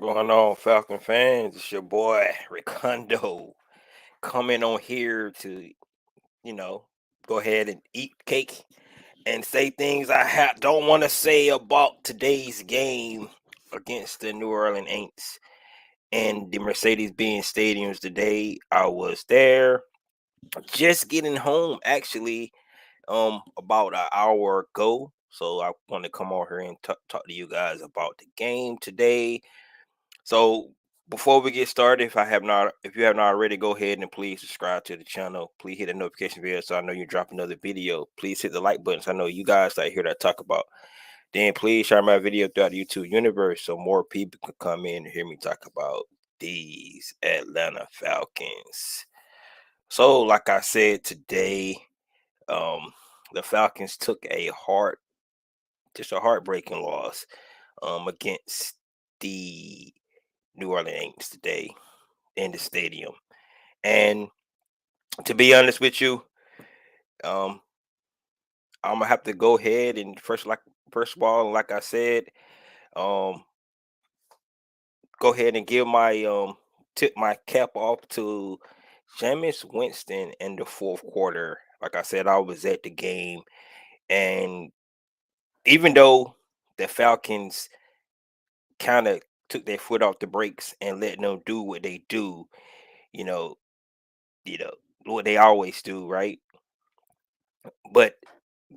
Going on, Falcon fans? It's your boy Ricondo coming on here to, you know, go ahead and eat cake and say things don't want to say about today's game against the New Orleans Aints and the Mercedes-Benz stadiums today. I was there, just getting home actually, about an hour ago. So I want to come on here and talk to you guys about the game today. So before we get started, if you have not already, go ahead and please subscribe to the channel. Please hit the notification bell so I know you drop another video. Please hit the like button so I know you guys that hear that talk about. Then please share my video throughout the YouTube universe so more people can come in and hear me talk about these Atlanta Falcons. So, like I said today, the Falcons took just a heartbreaking loss against the New Orleans Aints today in the stadium. And to be honest with you, um, I'm gonna have to go ahead and first of all, like I said, um, go ahead and give my tip my cap off to Jameis Winston in the fourth quarter. Like I said, I was at the game, and even though the Falcons kind of took their foot off the brakes and let them do what they do, you know, you know what they always do, right? But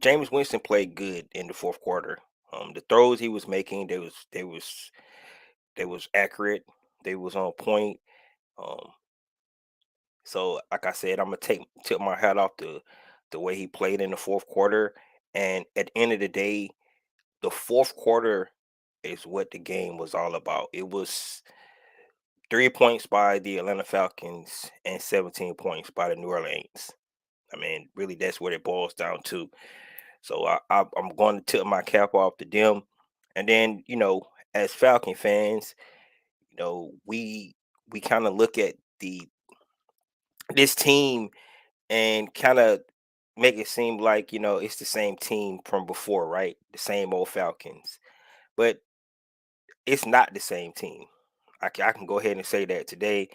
James Winston played good in the fourth quarter. The throws he was making, they was accurate. They was on point. Um, so like I said, I'm gonna tip my hat off to the way he played in the fourth quarter. And at the end of the day, the fourth quarter is what the game was all about. It was 3 points by the Atlanta Falcons and 17 points by the New Orleans. I mean, really, that's what it boils down to. So I'm going to tip my cap off to them. And then, as Falcon fans, we kind of look at the this team and kind of make it seem like, it's the same team from before, right? The same old Falcons. But it's not the same team. I can go ahead and say that today,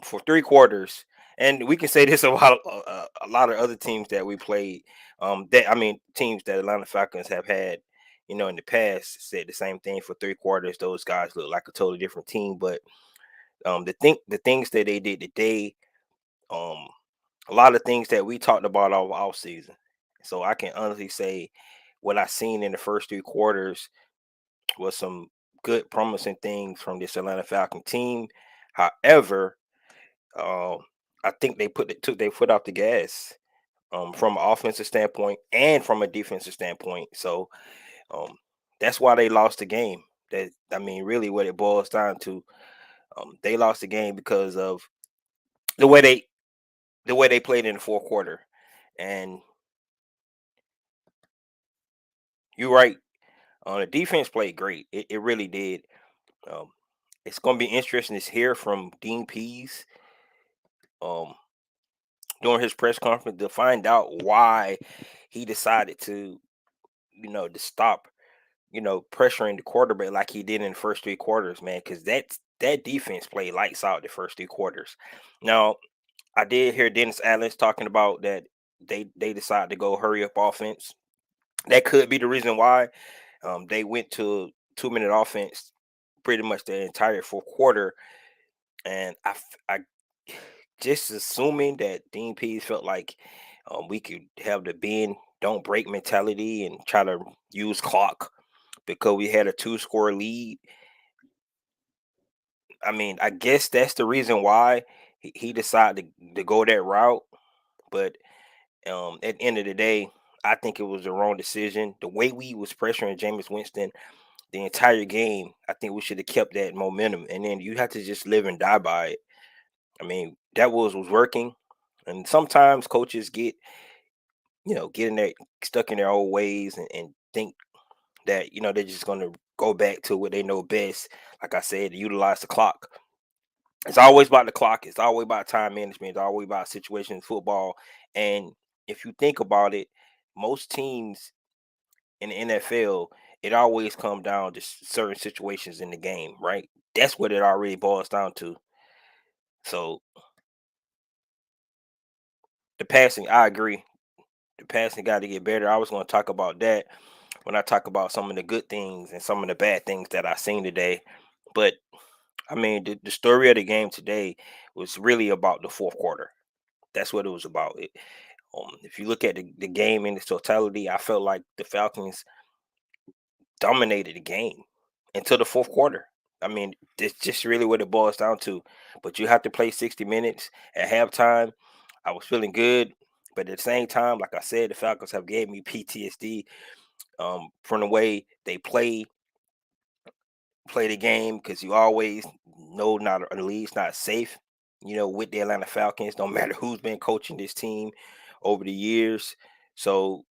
for 3 quarters, and we can say this about a lot of other teams that we played. Teams that Atlanta Falcons have had, in the past, said the same thing for 3 quarters. Those guys look like a totally different team, but the things that they did today, um, a lot of things that we talked about all off season. So I can honestly say what I seen in the first 3 quarters was some good, promising things from this Atlanta Falcon team. However, um, I think took their foot off the gas, from an offensive standpoint and from a defensive standpoint. So um, that's why they lost the game. Really, what it boils down to, they lost the game because of the way they played in the fourth quarter. And you're right, the defense played great. It really did. Um, it's going to be interesting to hear from Dean Pease, um, during his press conference, to find out why he decided to stop, pressuring the quarterback like he did in the first 3 quarters, man. Because that defense played lights out the first 3 quarters. Now, I did hear Dennis Allen's talking about that they decided to go hurry up offense. That could be the reason why they went to 2-minute offense pretty much the entire fourth quarter. And I just assuming that Dean Pease felt like, we could have the bend don't break mentality and try to use clock because we had a two-score lead. I guess that's the reason why he decided to go that route. But at the end of the day, I think it was the wrong decision. The way we was pressuring Jameis Winston the entire game, I think we should have kept that momentum. And then you have to just live and die by it. That was working. And sometimes coaches get in there stuck in their old ways and think that, they're just gonna go back to what they know best. Like I said, utilize the clock. It's always about the clock, it's always about time management, it's always about situations in football. And if you think about it, most teams in the NFL, it always comes down to certain situations in the game, right? That's what it already boils down to. So the passing, I agree. The passing got to get better. I was going to talk about that when I talk about some of the good things and some of the bad things that I seen today. But I mean, the story of the game today was really about the fourth quarter. That's what it was about. If you look at the game in its totality, I felt like the Falcons dominated the game until the fourth quarter. I mean, it's just really what it boils down to. But you have to play 60 minutes at halftime. I was feeling good, but at the same time, like I said, the Falcons have gave me PTSD from the way they play the game because you always know not at least not safe. With the Atlanta Falcons, no matter who's been coaching this team over the years. So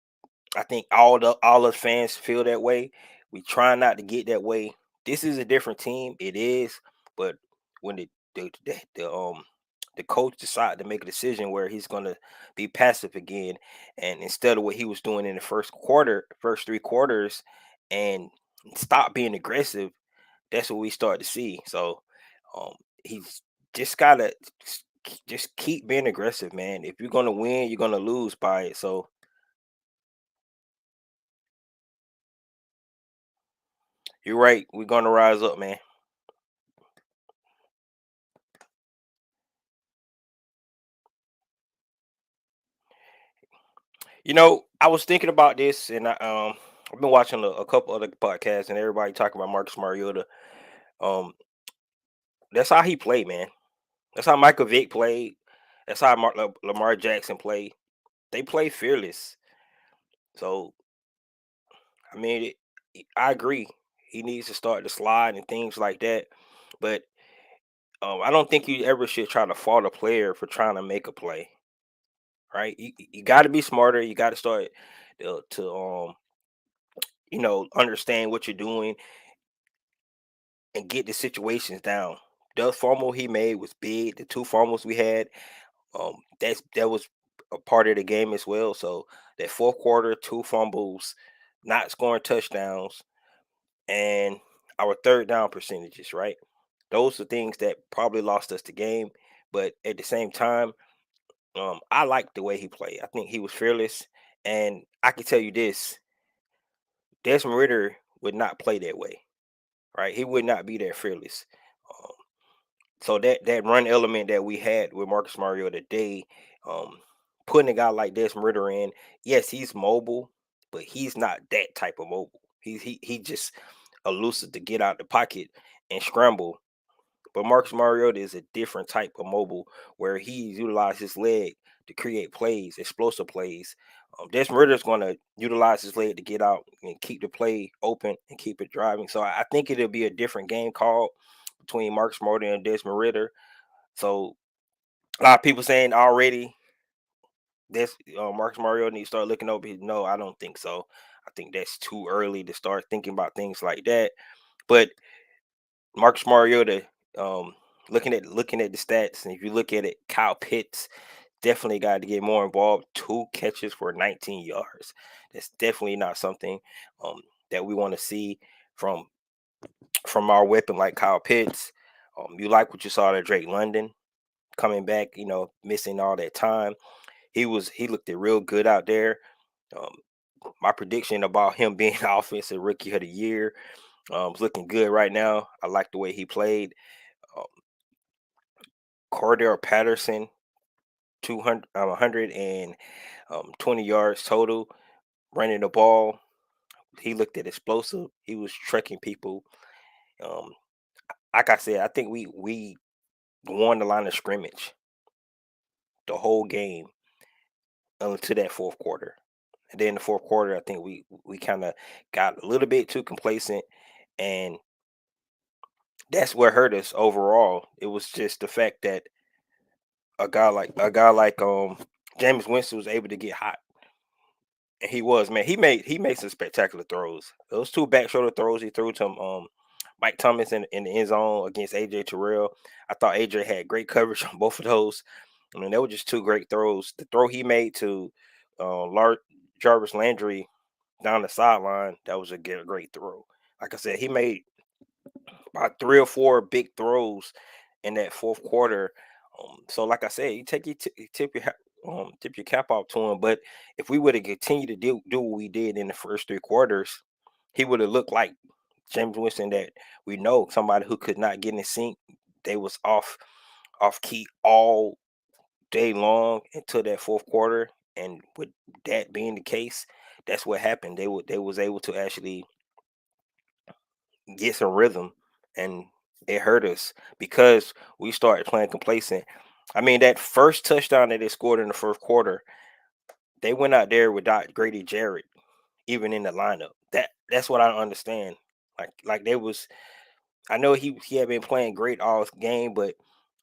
I think all us fans feel that way. We try not to get that way. This is a different team. It is, but when the coach decided to make a decision where he's going to be passive again, and instead of what he was doing in the first three quarters, and stop being aggressive, that's what we start to see. So um, he's just gotta just keep being aggressive, man. If you're gonna win, you're gonna lose by it. So you're right. We're gonna rise up, man. I was thinking about this, and I've been watching a couple other podcasts, and everybody talking about Marcus Mariota. Um, that's how he played, man. That's how Michael Vick played. That's how Lamar Jackson played. They play fearless. So I mean, I agree. He needs to start to slide and things like that. But I don't think you ever should try to fault a player for trying to make a play. Right? You got to be smarter. You got to start to understand what you're doing and get the situations down. The fumble he made was big. The two fumbles we had, that was a part of the game as well. So that fourth quarter, two fumbles, not scoring touchdowns, and our third down percentages, right? Those are things that probably lost us the game. But at the same time, I like the way he played. I think he was fearless. And I can tell you this, Desmond Ritter would not play that way, right? He would not be that fearless. Um, so that run element that we had with Marcus Mario today, um, putting a guy like Desmond Ritter in, yes, he's mobile, but he's not that type of mobile. He just elusive to get out the pocket and scramble. But Marcus Mariota is a different type of mobile where he utilizes his leg to create plays, explosive plays. Desmond Ritter is going to utilize his leg to get out and keep the play open and keep it driving. So I think it'll be a different game called between Marcus Mariota and Desmond Ritter. So a lot of people saying already this Marcus Mariota needs to start looking over his. No, I don't think so. I think that's too early to start thinking about things like that. But Marcus Mariota, um, looking at the stats, and if you look at it, Kyle Pitts definitely got to get more involved. Two catches for 19 yards. That's definitely not something that we want to see from from our weapon like Kyle Pitts. You like what you saw to Drake London coming back, missing all that time. He looked it real good out there. Um, my prediction about him being offensive rookie of the year is looking good right now. I like the way he played. Um, Cordell Patterson, 120 yards total, running the ball. He looked at explosive. He was trekking people. Um, like I said, I think we won the line of scrimmage the whole game until that fourth quarter. And then the fourth quarter, I think we kind of got a little bit too complacent, and that's what hurt us overall. It was just the fact that a guy like James Winston was able to get hot. And he was, man. He made some spectacular throws. Those two back shoulder throws he threw to Mike Thomas in the end zone against AJ Terrell. I thought AJ had great coverage on both of those. I mean, they were just two great throws. The throw he made to Jarvis Landry down the sideline, that was a great throw. Like I said, he made about 3 or 4 big throws in that fourth quarter. So like I said, you tip your cap off to him. But if we would have continued to do what we did in the first 3 quarters, he would have looked like James Winston that we know, somebody who could not get in sync. They was off key all day long until that fourth quarter. And with that being the case, that's what happened. They was able to actually get some rhythm, and it hurt us because we started playing complacent. I mean, that first touchdown that they scored in the first quarter, they went out there without Grady Jarrett even in the lineup. That's what I don't understand. Like they was, I know he had been playing great all game, but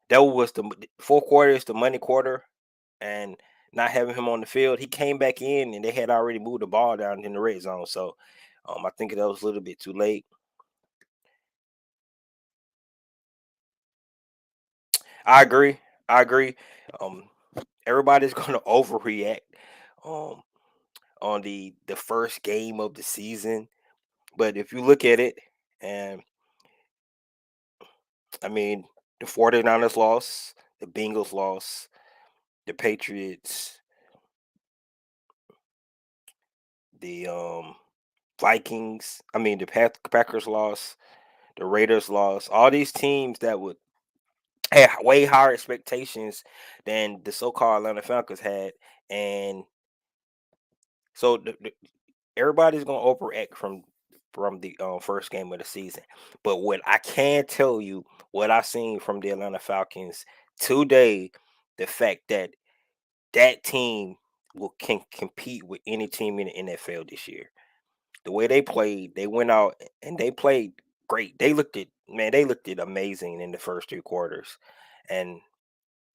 that was the fourth quarter is the money quarter, and not having him on the field, he came back in and they had already moved the ball down in the red zone. So I think that was a little bit too late. I agree. I agree. Um, Everybody's gonna overreact um on the first game of the season. But if you look at it, and I mean, the 49ers lost, the Bengals lost, the Patriots, the Vikings, I mean the Packers lost, the Raiders lost. All these teams that would had way higher expectations than the so-called Atlanta Falcons had, and so everybody's gonna overact from the first game of the season. But what I can tell you, what I seen from the Atlanta Falcons today, the fact that that team can compete with any team in the NFL this year. The way they played, they went out and they played great. They looked it amazing in the first 3 quarters, and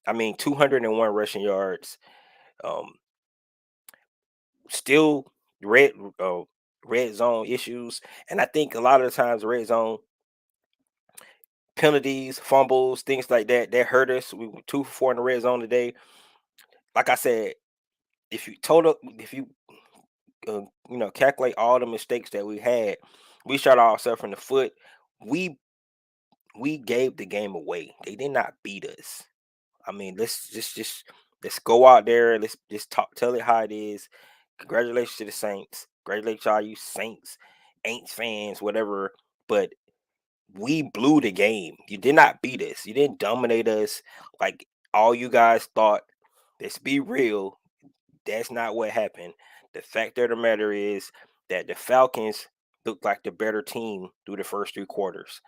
I mean 201 rushing yards. Um, Still red uh, red zone issues, and I think a lot of the times red zone penalties, fumbles, things like that, that hurt us. We were 2 for 4 in the red zone today. Like I said, if you calculate all the mistakes that we had, we shot ourselves in the foot. We we gave the game away. They did not beat us. I mean, let's go out there. Let's just tell it how it is. Congratulations to the Saints. Congratulations to all you Saints, Aints fans, whatever. But we blew the game. You did not beat us. You didn't dominate us like all you guys thought. Let's be real. That's not what happened. The fact of the matter is that the Falcons looked like the better team through the first 3 quarters.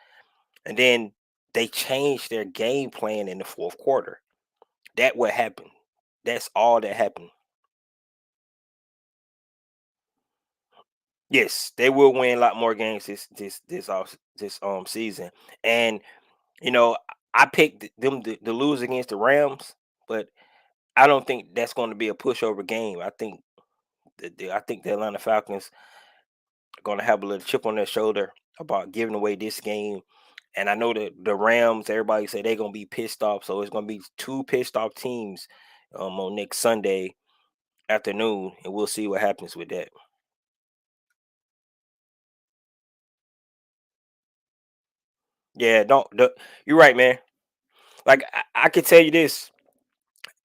And then they changed their game plan in the fourth quarter. That what happened. That's all that happened. Yes, they will win a lot more games this season. And I picked them to lose against the Rams, but I don't think that's going to be a pushover game. I think the Atlanta Falcons are going to have a little chip on their shoulder about giving away this game. And I know that the Rams, everybody say they're going to be pissed off. So it's going to be two pissed off teams on next Sunday afternoon, and we'll see what happens with that. Yeah, you're right, man. Like I can tell you this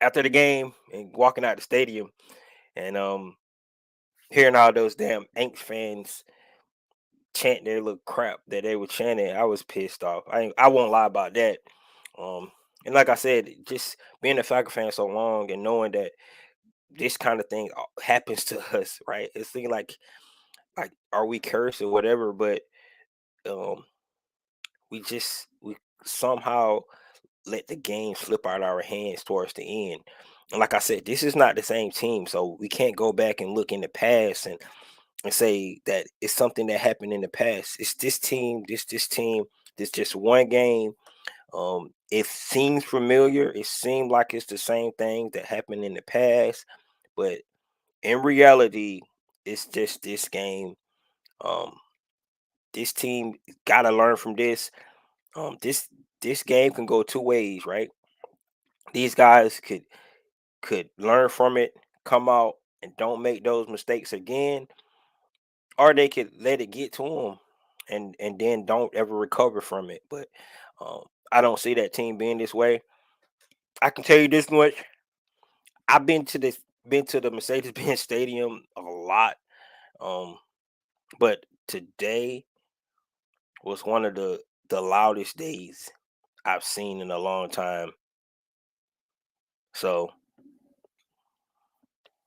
after the game and walking out the stadium and hearing all those damn Aints fans chant their little crap that they were chanting, I was pissed off. I won't lie about that. Um, and like I said, just being a Falcon fan so long and knowing that this kind of thing happens to us, right? It's thinking like are we cursed or whatever, but um, we somehow let the game slip out of our hands towards the end. And like I said, this is not the same team, so we can't go back and look in the past and say that it's something that happened in the past. It's this team, this team, this just one game. It seems familiar. It seemed like it's the same thing that happened in the past, but in reality, it's just this game. Um, this team got to learn from this. This game can go two ways, right? These guys could learn from it, come out and don't make those mistakes again, or they could let it get to them and then don't ever recover from it. But um, I don't see that team being this way. I can tell you this much: I've been to the Mercedes Benz Stadium a lot, um, but today was one of the loudest days I've seen in a long time. So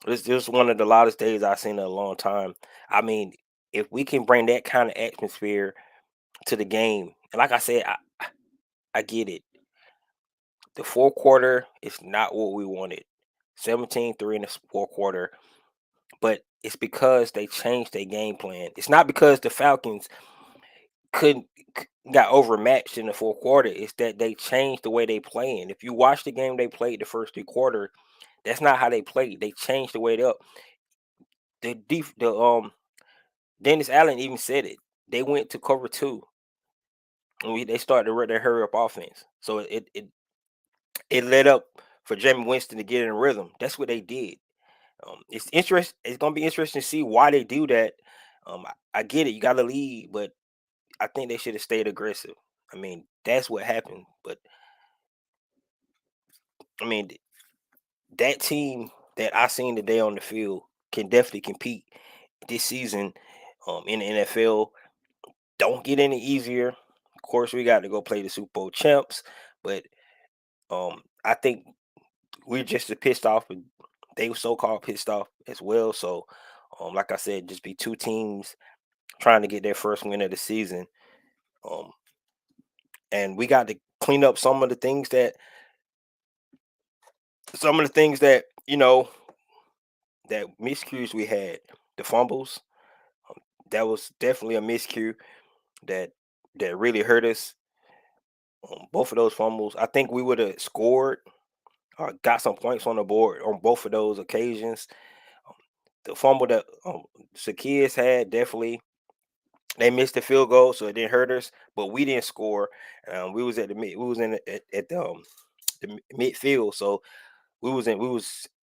it's just one of the loudest days I've seen in a long time. I mean, if we can bring that kind of atmosphere to the game, and like I said, I get it. The fourth quarter is not what we wanted. 17-3 in the fourth quarter, but it's because they changed their game plan. It's not because the Falcons couldn't got overmatched in the fourth quarter. It's that they changed the way they playing. If you watch the game they played the first three quarter, that's not how they played. They changed the way they up. The Dennis Allen even said it. They went to cover two, and they started to run their hurry up offense. So it led up for Jamie Winston to get in a rhythm. That's what they did. It's gonna be interesting to see why they do that. I get it. You got to lead, but I think they should have stayed aggressive. I mean, that's what happened. But I mean, that team that I seen today on the field can definitely compete this season in the NFL. Don't get any easier. Of course, we got to go play the Super Bowl champs, but I think we're just as pissed off. And they were so called pissed off as well. So, like I said, just be two teams trying to get their first win of the season. Um, and we got to clean up some of the things that that miscues we had. The fumbles, that was definitely a miscue that really hurt us. Both of those fumbles, I think we would have scored or got some points on the board on both of those occasions. The fumble that Zacchaeus had, definitely they missed the field goal, so it didn't hurt us, but we didn't score. We was at the mid, we was in at the midfield, so we was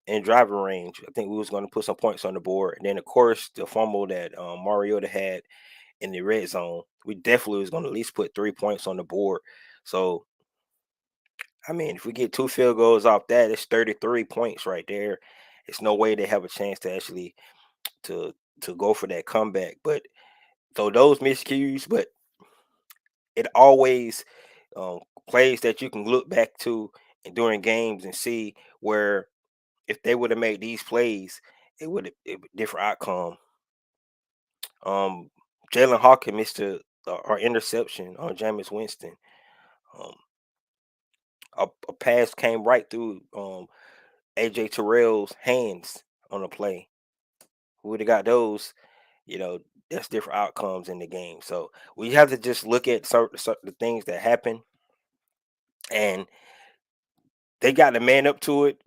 in driving range. I think we was going to put some points on the board. And then of course the fumble that Mariota had in the red zone, we definitely was going to at least put 3 points on the board. So I mean, if we get two field goals off that, it's 33 points right there. It's no way they have a chance to actually to go for that comeback. But so those miscues, but it always um, plays that you can look back to during games and see where if they would have made these plays, it would different outcome. Um, Jalen Hawkins missed our interception on Jameis Winston. Um, a pass came right through AJ Terrell's hands on a play. Who would have got those? You know, that's different outcomes in the game. So we have to just look at certain the things that happen, and they got to man up to it.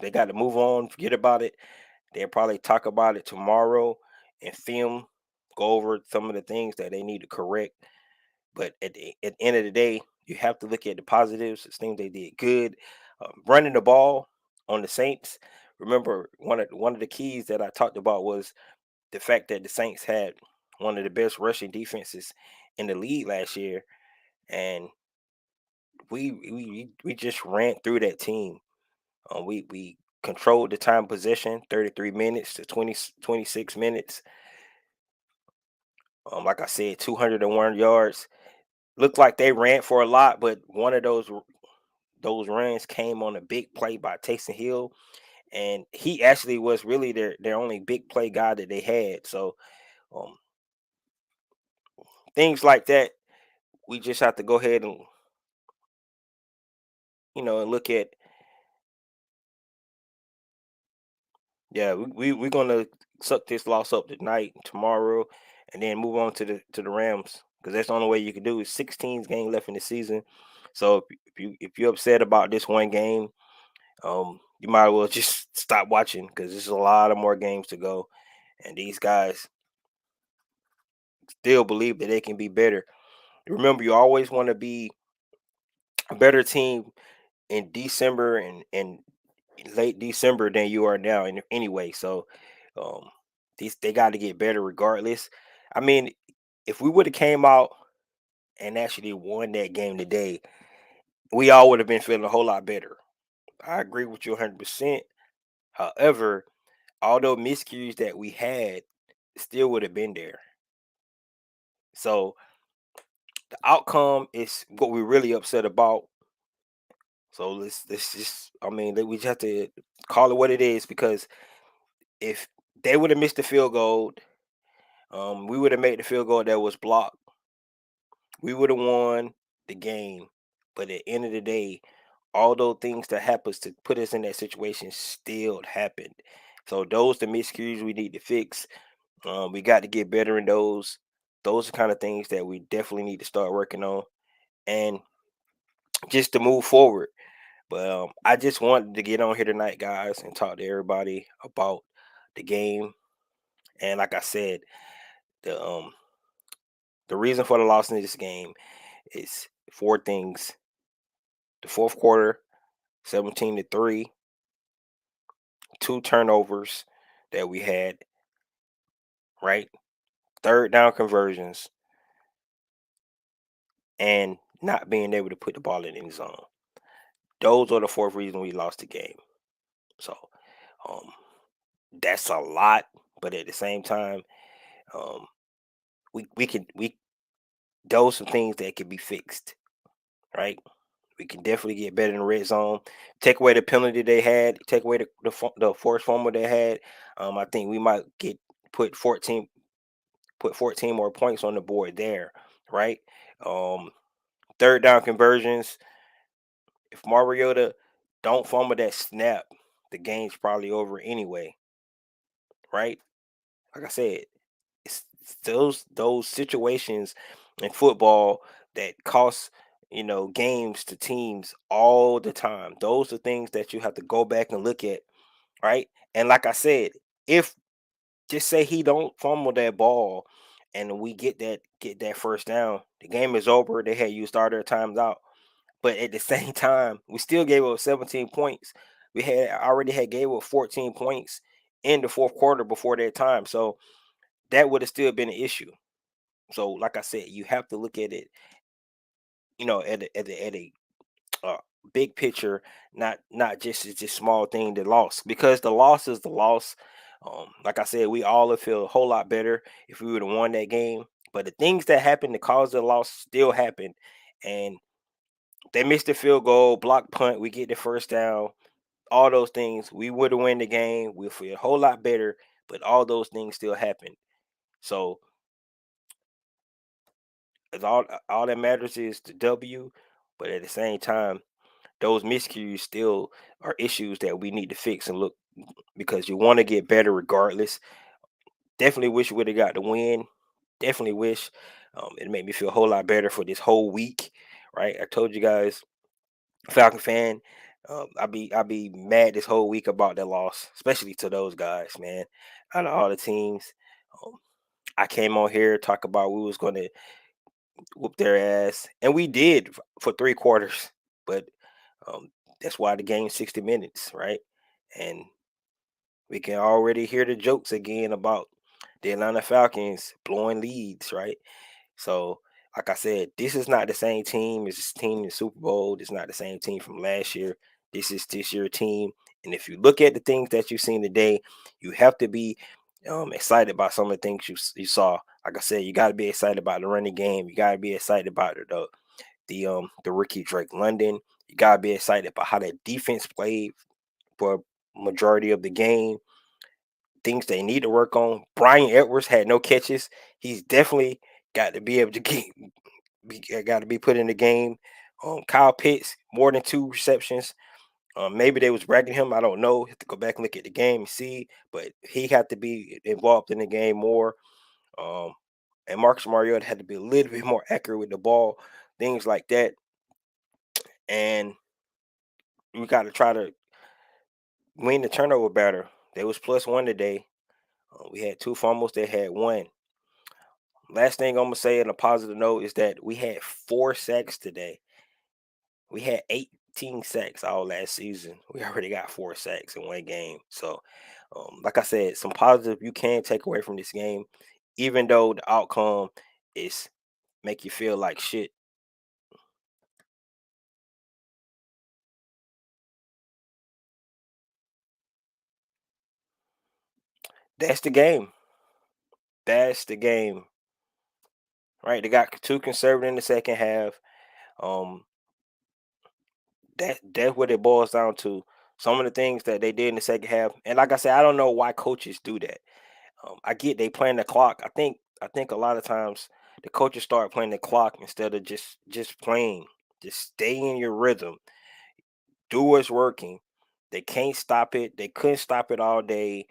They got to move on, forget about it. They'll probably talk about it tomorrow and film, go over some of the things that they need to correct. But at the end of the day, you have to look at the positives, the things they did good. Running the ball on the Saints. Remember, one of the keys that I talked about was the fact that the Saints had one of the best rushing defenses in the league last year, and we just ran through that team. We controlled the time possession, 33 minutes to 26 minutes. Like I said, 201 yards. Looked like they ran for a lot, but one of those runs came on a big play by Taysom Hill, and he actually was really their only big play guy that they had. So um, things like that, we just have to go ahead and and look at. Yeah, we're gonna suck this loss up tonight, tomorrow, and then move on to the Rams because that's the only way you can do it. 16 games left in the season, so if you're upset about this one game, you might as well just stop watching because there's a lot of more games to go, and these guys still believe that they can be better. Remember, you always want to be a better team in December and late December than you are now anyway. So um these they got to get better regardless. I mean, if we would have came out and actually won that game today, we all would have been feeling a whole lot better. I agree with you 100%. However, all those miscues that we had still would have been there. So the outcome is what we're really upset about. So let's just, I mean, we just have to call it what it is, because if they would have missed the field goal, we would have made the field goal that was blocked. We would have won the game. But at the end of the day, all those things that happens to put us in that situation still happened. So those the miscues we need to fix. We got to get better in those. Those are kind of things that we definitely need to start working on, and just to move forward. But I just wanted to get on here tonight, guys, and talk to everybody about the game. And like I said, the um the reason for the loss in this game is four things: the fourth quarter, 17-3, two turnovers that we had, right? Third down conversions, and not being able to put the ball in the end zone. Those are the fourth reason we lost the game. So um, that's a lot, but at the same time, um, we those some things that can be fixed, right? We can definitely get better in the red zone. Take away the penalty they had. Take away the forced fumble they had. I think we might get put 14 put 14 more points on the board there, right? Um, third down conversions. If Mariota don't fumble that snap, the game's probably over anyway, right? Like I said, it's those situations in football that cost games to teams all the time. Those are things that you have to go back and look at, right? And like I said, if just say he don't fumble that ball and we get that first down, the game is over. They had you start their times out. But at the same time, we still gave up 17 points. We had already had gave up 14 points in the fourth quarter before that time. So that would have still been an issue. So, like I said, you have to look at it, at a uh, big picture, not just as this small thing that lost, because the loss is the loss. Like I said, we all would feel a whole lot better if we would have won that game. But the things that happened to cause the loss still happened, and they missed the field goal, block punt. We get the first down. All those things, we would have won the game. We'll feel a whole lot better. But all those things still happen. So it's all that matters is the W. But at the same time, those miscues still are issues that we need to fix and look, because you want to get better regardless. Definitely wish we would have got the win. Definitely wish. It made me feel a whole lot better for this whole week. Right? I told you guys, Falcon fan. I be mad this whole week about that loss, especially to those guys, man. Out of all the teams, um, I came on here talk about we was going to whoop their ass, and we did for three quarters. But um, that's why the game's 60 minutes, right? And we can already hear the jokes again about the Atlanta Falcons blowing leads, right? So, like I said, this is not the same team as this team in the Super Bowl. This is not the same team from last year. This is this year team. And if you look at the things that you've seen today, you have to be excited about some of the things you saw. Like I said, you got to be excited about the running game. You got to be excited about the rookie Drake London. You got to be excited about how that defense played for majority of the game. Things they need to work on. Brian Edwards had no catches. He's definitely got to be able to got to be put in the game. Kyle Pitts more than two receptions. Maybe they was bragging him. I don't know. Have to go back and look at the game and see. But he had to be involved in the game more. Um, and Marcus Mariota had to be a little bit more accurate with the ball. Things like that. And we got to try to win the turnover battle. They was +1 today. We had two fumbles. They had one. Last thing I'm gonna say on a positive note is that we had 4 sacks today. We had 18 sacks all last season. We already got 4 sacks in one game. So, like I said, some positive you can take away from this game, even though the outcome is make you feel like shit. That's the game. That's the game. Right? They got too conservative in the second half. Um, that's what it boils down to. Some of the things that they did in the second half, and like I said, I don't know why coaches do that. I get they playing the clock. I think a lot of times the coaches start playing the clock instead of just playing. Just stay in your rhythm. Do what's working. They can't stop it. They couldn't stop it all day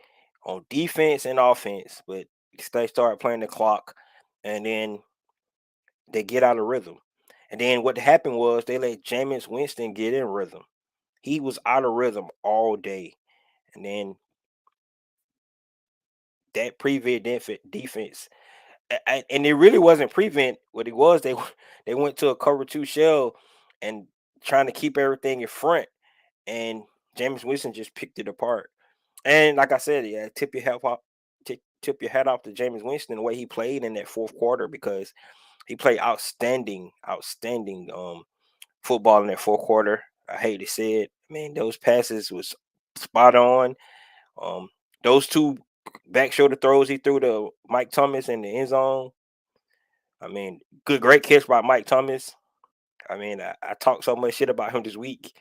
on defense and offense, but they start playing the clock, and then they get out of rhythm. And then what happened was they let Jameis Winston get in rhythm. He was out of rhythm all day. And then that prevent defense, and it really wasn't prevent. What it was, they went to a cover two shell and trying to keep everything in front. And James Winston just picked it apart. And like I said, yeah, tip your hat off to James Winston the way he played in that fourth quarter, because he played outstanding football in that fourth quarter. I hate to say it, man. Those passes was spot on. Um, those two back shoulder throws he threw to Mike Thomas in the end zone. I mean, great catch by Mike Thomas. I mean, I talked so much shit about him this week.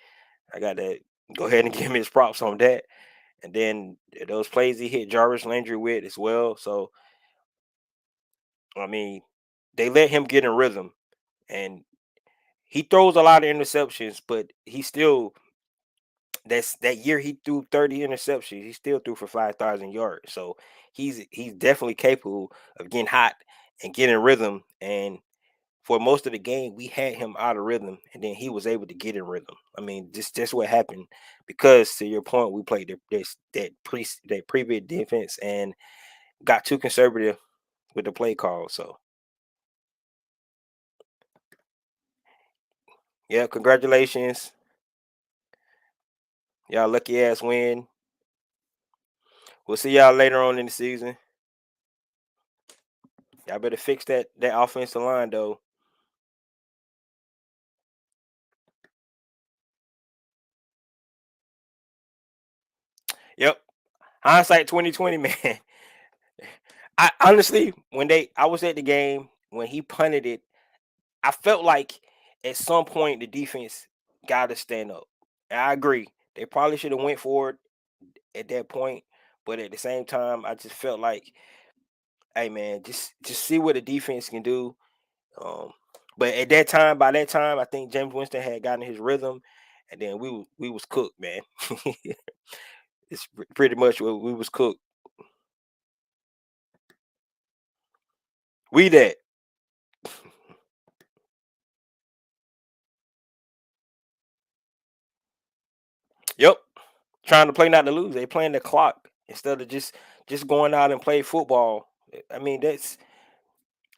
I got to go ahead and give him his props on that. And then those plays he hit Jarvis Landry with as well. So I mean, they let him get in rhythm, and he throws a lot of interceptions, but he still that year he threw 30 interceptions. He still threw for 5,000 yards. So he's definitely capable of getting hot and getting rhythm. And for most of the game, we had him out of rhythm, and then he was able to get in rhythm. I mean, just what happened, because to your point, we played that previous defense and got too conservative with the play call. So yeah, congratulations, y'all lucky ass win. We'll see y'all later on in the season. Y'all better fix that offensive line though. Yep. Hindsight 2020, man. I honestly, I was at the game when he punted it, I felt like at some point the defense got to stand up. And I agree. They probably should have went for it at that point, but at the same time, I just felt like, hey man, just see what the defense can do. Um, but at that time, by that time, I think James Winston had gotten his rhythm, and then we was cooked, man. It's pretty much what we was cooked. We that. Yep. Trying to play not to lose. They playing the clock instead of just going out and play football. I mean, that's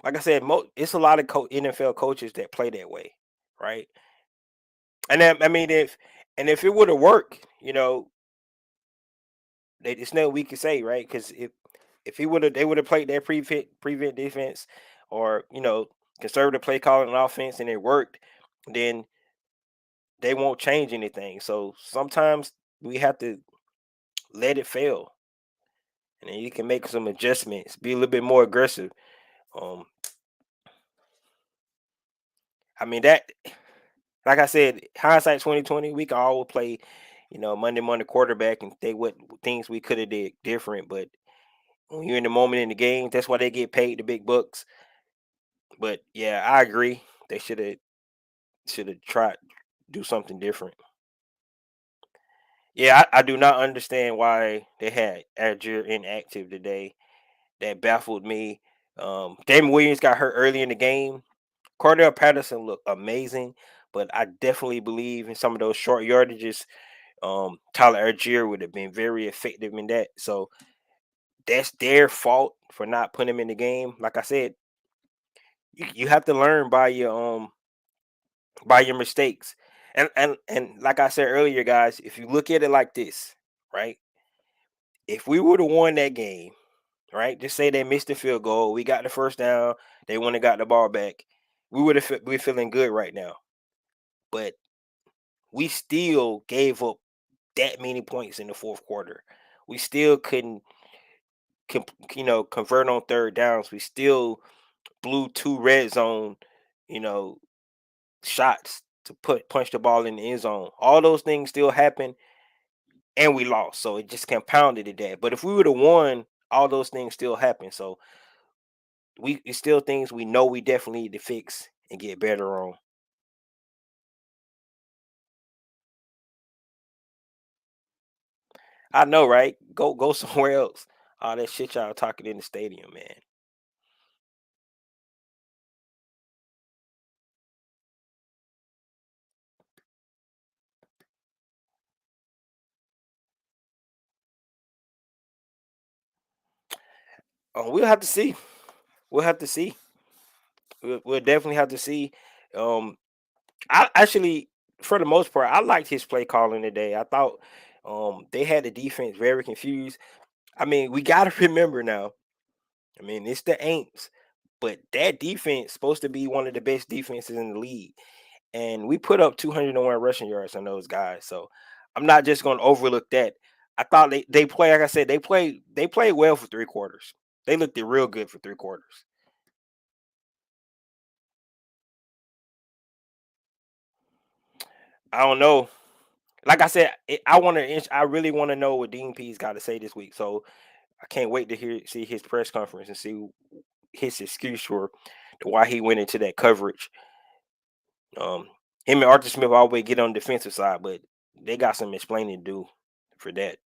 like I said, it's a lot of NFL coaches that play that way, right? And then, I mean, if it would have worked, it's nothing we could say, right? Because if he would have, they would have played their prevent defense, or conservative play calling and offense, and it worked, then they won't change anything. So sometimes we have to let it fail, and then you can make some adjustments, be a little bit more aggressive. Um, I mean that, like I said, hindsight 2020, we can all play, Monday quarterback and think what things we could have did different. But when you're in the moment in the game, that's why they get paid the big bucks. But yeah, I agree. They should have tried do something different. Yeah, I do not understand why they had Algier inactive today. That baffled me. Damon Williams got hurt early in the game. Cordell Patterson looked amazing, but I definitely believe in some of those short yardages. Tyler Algier would have been very effective in that. So that's their fault for not putting him in the game. Like I said, you have to learn by your mistakes. And like I said earlier, guys, if you look at it like this, right? If we would have won that game, right? Just say they missed the field goal. We got the first down. They went and got the ball back. We're feeling good right now. But we still gave up that many points in the fourth quarter. We still couldn't, com- convert on third downs. We still blew two red zone, you know, shots to punch the ball in the end zone. All those things still happen, and we lost. So it just compounded it that. But if we would have won, all those things still happen. So it's still things we know we definitely need to fix and get better on. I know, right? Go somewhere else. All that shit y'all talking in the stadium, man. We'll have to see. We'll have to see. We'll definitely have to see. Um, I actually, for the most part, I liked his play calling today. I thought they had the defense very confused. I mean, we got to remember now. I mean, it's the Aints, but that defense supposed to be one of the best defenses in the league, and we put up 201 rushing yards on those guys. So I'm not just going to overlook that. I thought they play, like I said, they played well for three quarters. They looked real good for three quarters. I don't know. Like I said, I really want to know what Dean P's got to say this week. So I can't wait to see his press conference and see his excuse for why he went into that coverage. Um, him and Arthur Smith always get on the defensive side, but they got some explaining to do for that.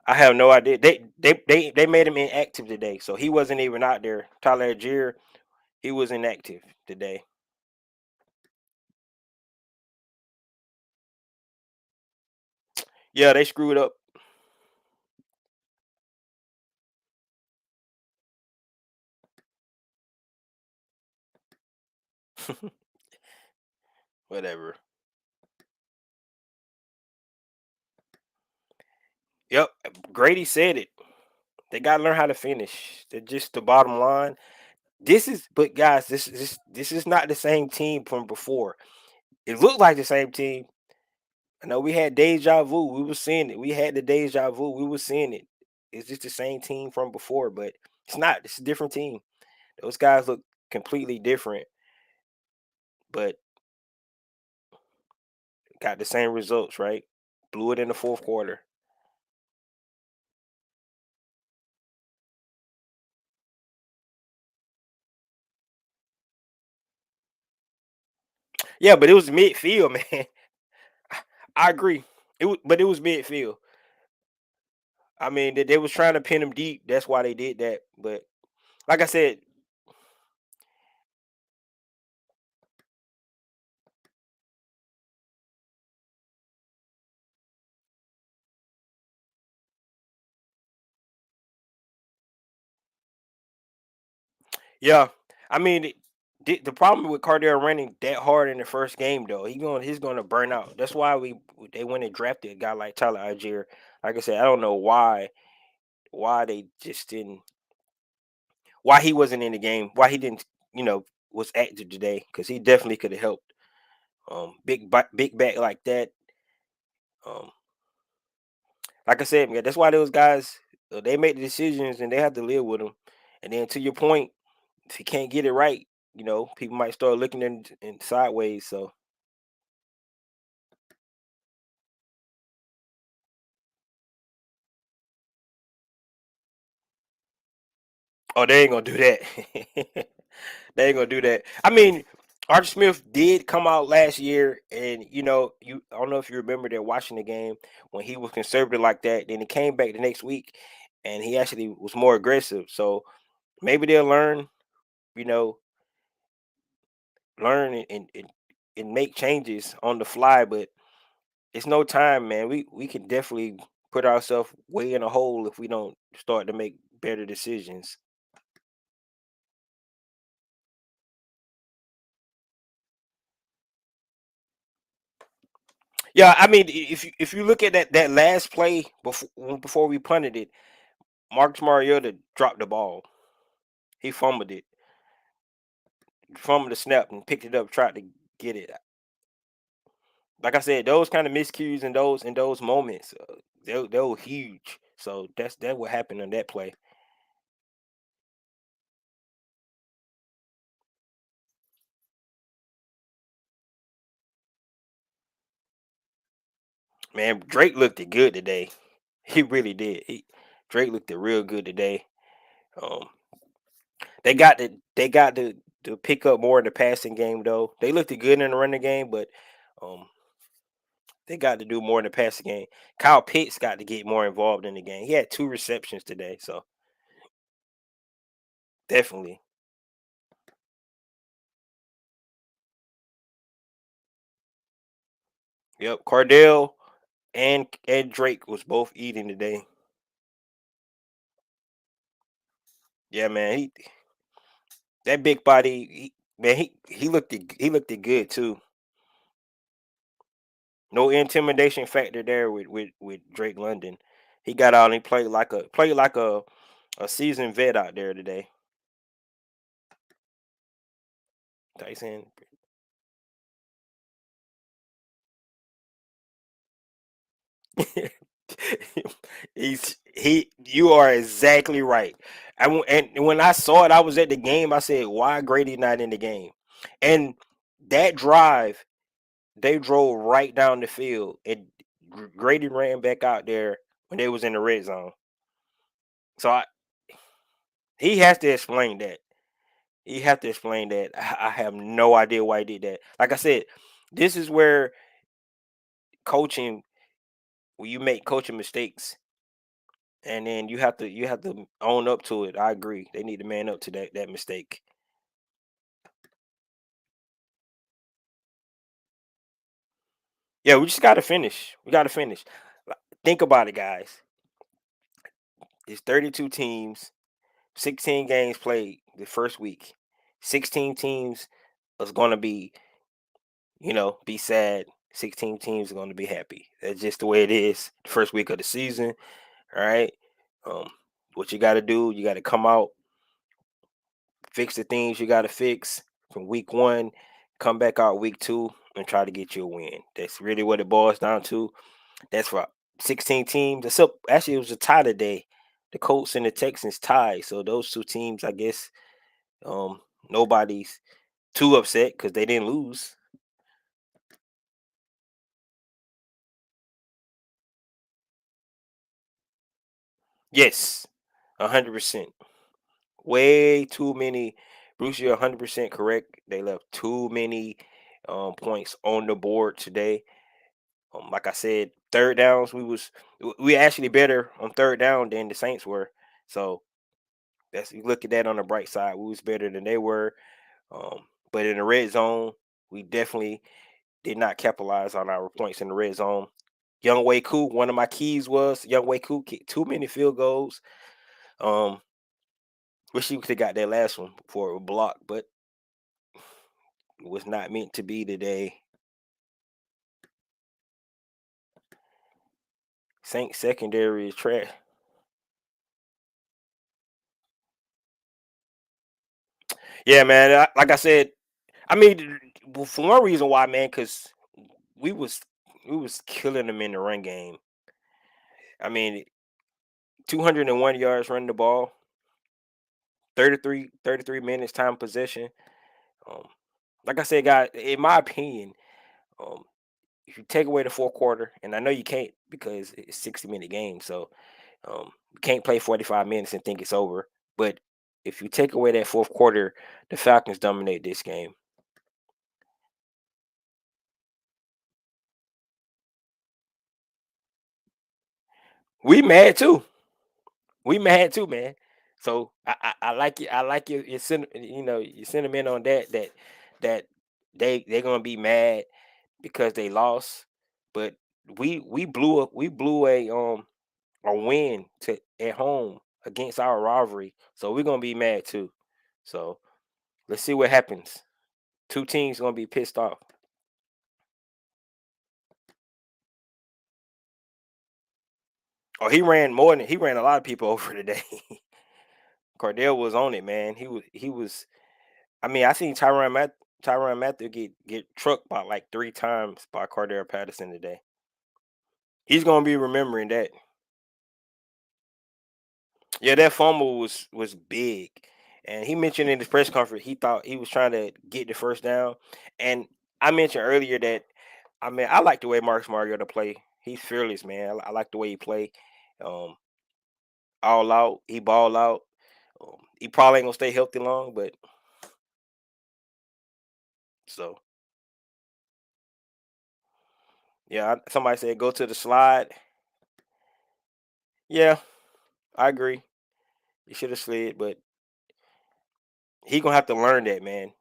I have no idea. They made him inactive today, so he wasn't even out there. Tyler Algier, he was inactive today. Yeah, they screwed up. Whatever. Yep, Grady said it. They got to learn how to finish. They're just the bottom line. But guys, this is not the same team from before. It looked like the same team. I know we had deja vu. We were seeing it. We had the deja vu. We were seeing it. It's just the same team from before, but it's not. It's a different team. Those guys look completely different, but got the same results, right? Blew it in the fourth quarter. Yeah, but it was midfield, man. I agree. But it was midfield. I mean, they was trying to pin him deep. That's why they did that. But like I said, yeah. I mean, the problem with Cardell running that hard in the first game, though, he's gonna burn out. That's why they went and drafted a guy like Tyler Algier. Like I said, I don't know why they just didn't why he wasn't in the game, why he didn't you know was active today because he definitely could have helped. Big back like that. Um, like I said, man, that's why those guys they make the decisions and they have to live with them. And then to your point, if he can't get it right, people might start looking in sideways. So, oh, they ain't gonna do that. They ain't gonna do that. I mean, Arthur Smith did come out last year, and I don't know if you remember that watching the game when he was conservative like that. Then he came back the next week, and he actually was more aggressive. So maybe they'll you know, learn and make changes on the fly. But it's no time, man. We can definitely put ourselves way in a hole if we don't start to make better decisions. Yeah, I mean, if you look at that last play before we punted it, Marcus Mariota dropped the ball. He fumbled the snap and picked it up, tried to get it. Like I said, those kind of miscues and those moments, they were huge. So that what happened on that play. Man, Drake looked it good today. He really did. Drake looked it real good today. Um, they got to pick up more in the passing game though. They looked it good in the running game, but um, they got to do more in the passing game. Kyle Pitts got to get more involved in the game. He had 2 receptions today, so definitely. Yep, Cardell and Drake was both eating today. Yeah, man, that big body, man, he looked it good too. No intimidation factor there with Drake London. He got out and he played like a seasoned vet out there today. Tyson, you are exactly right. And when I saw it, I was at the game. I said, "Why Grady not in the game?" And that drive, they drove right down the field, and Grady ran back out there when they was in the red zone. So he has to explain that. He have to explain that. I have no idea why he did that. Like I said, this is where coaching, when you make coaching mistakes, and then you have to own up to it. I agree. They need to man up to that mistake. Yeah, we just got to finish. We got to finish. Think about it, guys. It's 32 teams, 16 games played the first week. 16 teams is going to be sad. 16 teams are going to be happy. That's just the way it is. The first week of the season. All right. Um, what you got to do, you got to come out, fix the things you got to fix from week one, come back out week two, and try to get you a win. That's really what it boils down to. That's for 16 teams. Actually, it was a tie today. The Colts and the Texans tied. So those two teams, I guess, um, nobody's too upset because they didn't lose. Yes, 100%. Way too many. Bruce, you're 100% correct. They left too many points on the board today. Like I said, third downs, we actually better on third down than the Saints were. So that's you look at that on the bright side. We was better than they were. But in the red zone, we definitely did not capitalize on our points in the red zone. Young Wei Koo, one of my keys was Young Wei Koo kicked too many field goals. Um, Wish he could have got that last one before it was blocked, but it was not meant to be today. Saint secondary is trash. Yeah, man. Like I said, I mean, for one reason why, man, because we was we was killing them in the run game. I mean, 201 yards running the ball, 33 minutes time possession. Um, like I said, guys, in my opinion, um, if you take away the fourth quarter, and I know you can't because it's 60-minute game, so you can't play 45 minutes and think it's over. But if you take away that fourth quarter, the Falcons dominate this game. We mad too. We mad too, man. So I like it. I like your sentiment on that they're gonna be mad because they lost, but we blew a win to at home against our rivalry, so we're gonna be mad too. So let's see what happens. Two teams gonna be pissed off. Oh, he ran a lot of people over today. Cardell was on it, man. He was. I mean, I seen Tyron Matthew get trucked by like 3 times by Cardell Patterson today. He's gonna be remembering that. Yeah, that fumble was big, and he mentioned in his press conference he thought he was trying to get the first down. And I mentioned earlier that I mean I like the way Marcus Mariota play. He's fearless, man. I like the way he play. Um, all out, he ball out. He probably ain't gonna stay healthy long, but so yeah. Somebody said go to the slide. Yeah, I agree. He should have slid, but he gonna have to learn that, man.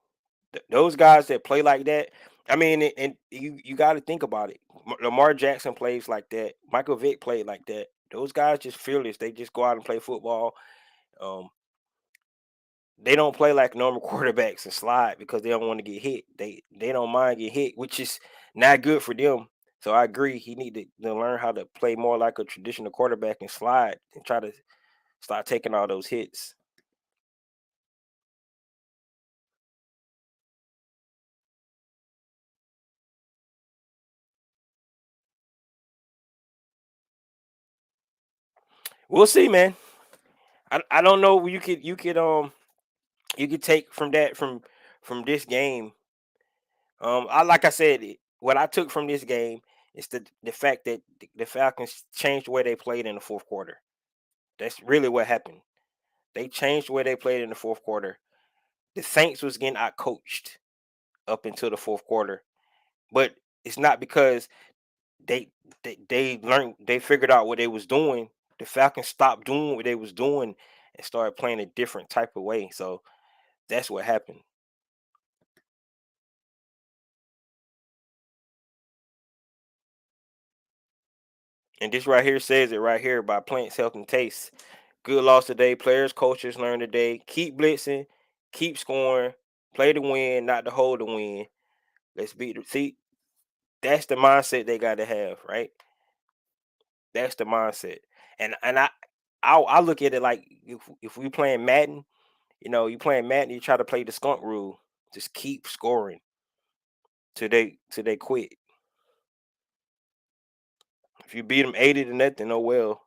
Those guys that play like that, I mean, and you got to think about it. Lamar Jackson plays like that. Michael Vick played like that. Those guys just fearless. They just go out and play football. Um, they don't play like normal quarterbacks and slide because they don't want to get hit. They don't mind getting hit, which is not good for them. So I agree. He need to learn how to play more like a traditional quarterback and slide and try to start taking all those hits. We'll see, man. I don't know. You could take from that from this game. I like I said, what I took from this game is the fact that the Falcons changed the way they played in the fourth quarter. That's really what happened. They changed the way they played in the fourth quarter. The Saints was getting out coached up until the fourth quarter, but it's not because they they learned they figured out what they was doing. The Falcons stopped doing what they was doing and started playing a different type of way. So that's what happened. And this right here says it right here by Plants Health and Taste. Good loss today. Players, coaches learn today. Keep blitzing, keep scoring, play to win, not to hold to win. Let's beat the see. That's the mindset they got to have, right? That's the mindset. And I look at it like if we playing Madden, you playing Madden, you try to play the skunk rule. Just keep scoring till they quit. If you beat them 80 to nothing, oh well.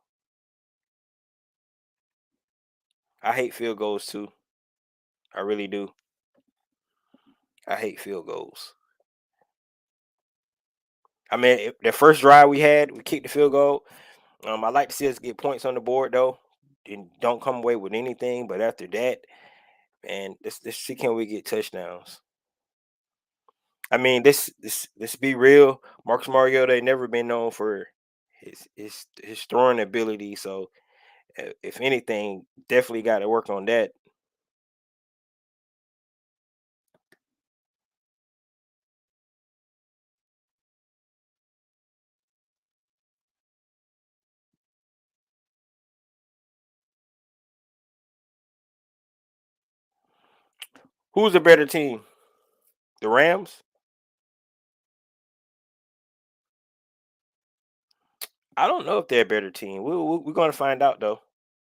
I hate field goals too. I really do. I hate field goals. I mean, the first drive we had, we kicked the field goal. I like to see us get points on the board though, and don't come away with anything. But after that, man, let's see can we get touchdowns. I mean, this be real. Marcus Mariota ain't never been known for his throwing ability. So if anything, definitely got to work on that. Who's a better team? The Rams? I don't know if they're a better team. We're going to find out though.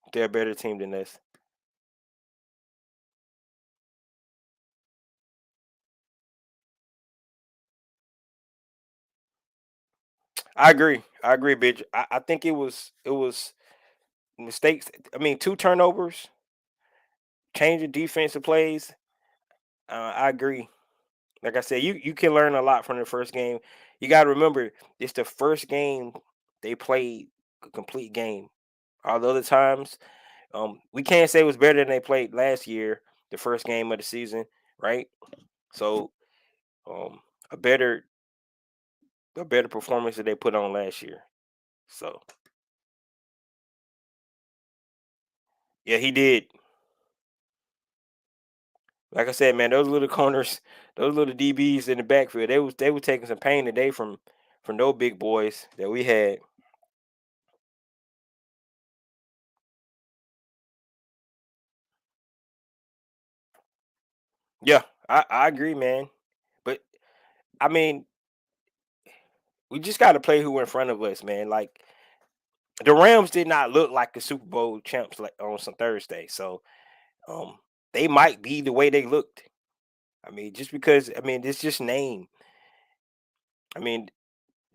If they're a better team than us. I agree. I agree, bitch. I think it was mistakes. I mean, 2 turnovers, changing defensive plays. I agree. Like I said, you can learn a lot from the first game. You got to remember, it's the first game they played a complete game. All the other times, we can't say it was better than they played last year, the first game of the season, right? So, um, a better a better performance that they put on last year. So, yeah, he did. Like I said, man, those little corners, those little DBs in the backfield, they were taking some pain today from those big boys that we had. Yeah, I agree, man. But I mean, we just got to play who in front of us, man. Like the Rams did not look like the Super Bowl champs like on some Thursday. So um, they might be the way they looked. I mean, just because it's just name. I mean,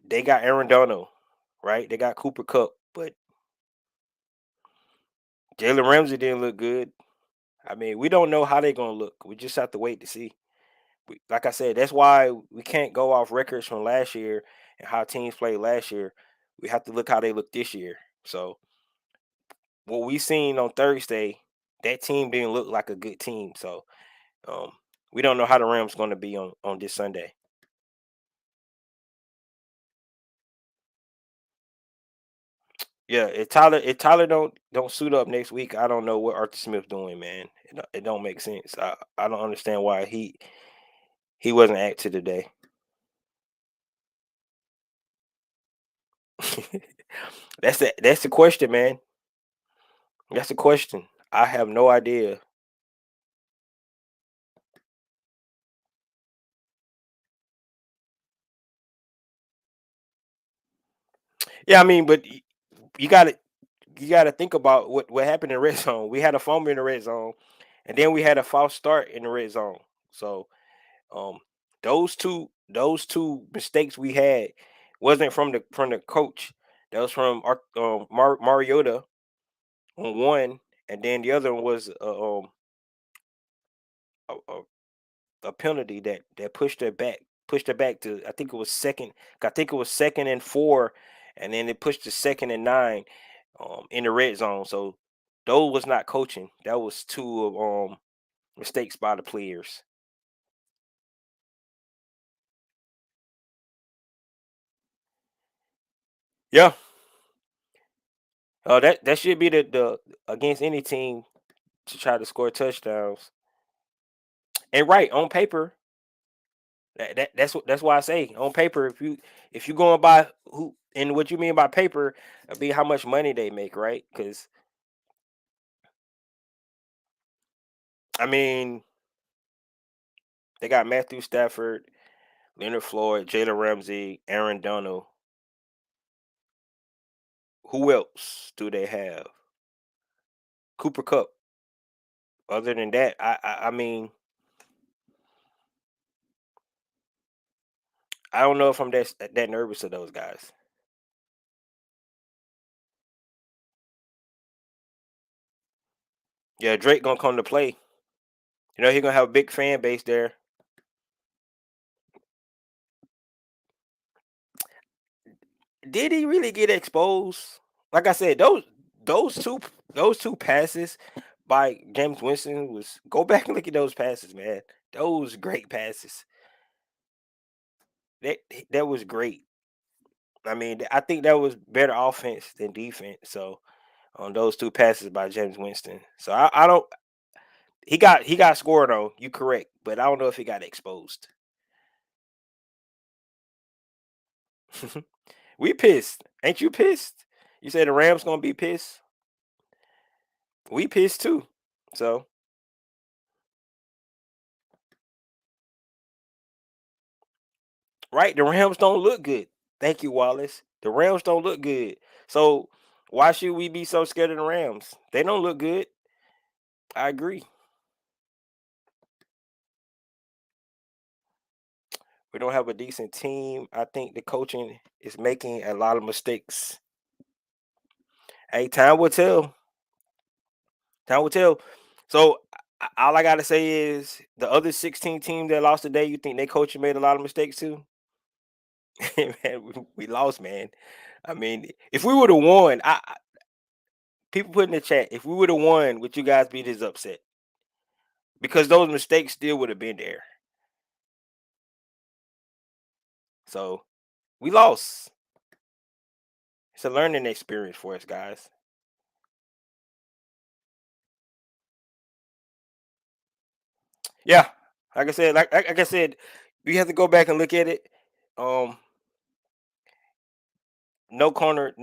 they got Aaron Donald, right? They got Cooper Cup, but Jalen Ramsey didn't look good. I mean, we don't know how they're gonna look. We just have to wait to see. Like I said, that's why we can't go off records from last year and how teams played last year. We have to look how they look this year. So what we seen on Thursday, that team didn't look like a good team. So um, we don't know how the Rams going to be on this Sunday. Yeah, if Tyler don't suit up next week, I don't know what Arthur Smith doing, man. It don't make sense. I don't understand why he wasn't active today. That's the question, man. That's the question. I have no idea. Yeah, I mean, but you got to you got to think about what happened in red zone. We had a fumble in the red zone, and then we had a false start in the red zone. So um, those two mistakes we had wasn't from the coach. That was from Mariota on one, and then the other one was a a penalty that pushed it back to I think it was second. I think it was 2nd and 4, and then it pushed to 2nd and 9 in the red zone. So those was not coaching. That was two of mistakes by the players. Yeah, that should be the against any team to try to score touchdowns. And right on paper, that's why I say on paper if you going by who and what you mean by paper, be how much money they make, right? Because I mean they got Matthew Stafford, Leonard Floyd, Jalen Ramsey, Aaron Donald. Who else do they have? Cooper Cup. Other than that, I mean I don't know if I'm that nervous of those guys. Yeah, Drake gonna come to play. You know he gonna have a big fan base there. Did he really get exposed? Like I said, those two those two passes by James Winston was go back and look at those passes, man. Those great passes. That that was great. I mean, I think that was better offense than defense. So on those two passes by James Winston. So I don't he got scored on. You correct, but I don't know if he got exposed. We pissed. Ain't you pissed? You said the Rams gonna be pissed. We pissed too. So right, the Rams don't look good. Thank you, Wallace. The Rams don't look good. So why should we be so scared of the Rams? They don't look good. I agree. We don't have a decent team. I think the coaching is making a lot of mistakes. Hey, time will tell. Time will tell. So all I gotta say is the other 16 teams that lost today. You think their coaching made a lot of mistakes too? Man, we lost, man. I mean, if we would have won, people put in the chat, if we would have won, would you guys be this upset? Because those mistakes still would have been there. So we lost. It's a learning experience for us, guys. Yeah, like I said, like I said, we have to go back and look at it. Um, no corner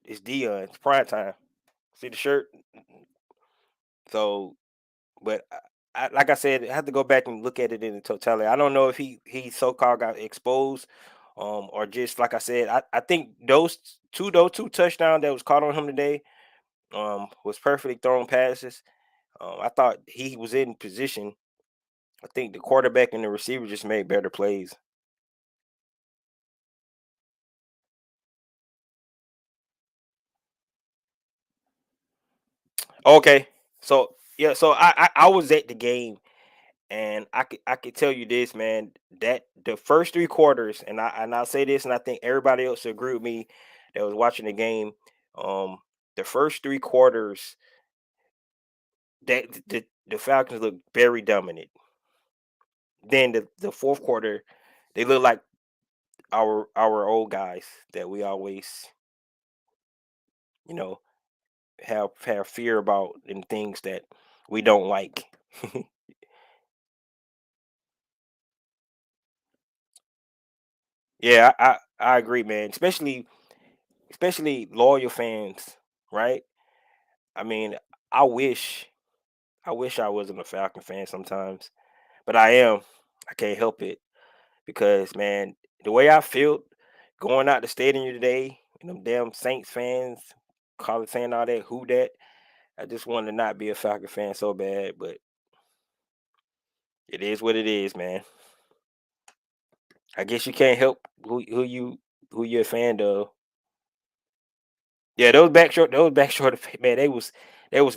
is Dion. It's prime time. See the shirt. So, but like I said, I have to go back and look at it in the totality. I don't know if he so called got exposed or just like I said, I think those two touchdowns that was caught on him today was perfectly thrown passes. I thought he was in position. I think the quarterback and the receiver just made better plays. Okay, so yeah, so I was at the game, and I could tell you this, man, that the first 3 quarters, and I'll say this, and I think everybody else will agree with me that was watching the game. Um, the first 3 quarters, that the Falcons looked very dominant. Then the fourth quarter, they look like our old guys that we always, you know, have fear about and things that we don't like. Yeah, I agree, man. Especially loyal fans, right? I mean, I wish I wish I wasn't a Falcon fan sometimes, but I am. I can't help it because, man, the way I feel going out the stadium today, and them damn Saints fans calling saying all that who that. I just wanted to not be a Falcon fan so bad, but it is what it is, man. I guess you can't help who you're a fan of. Yeah, those back short, man, they was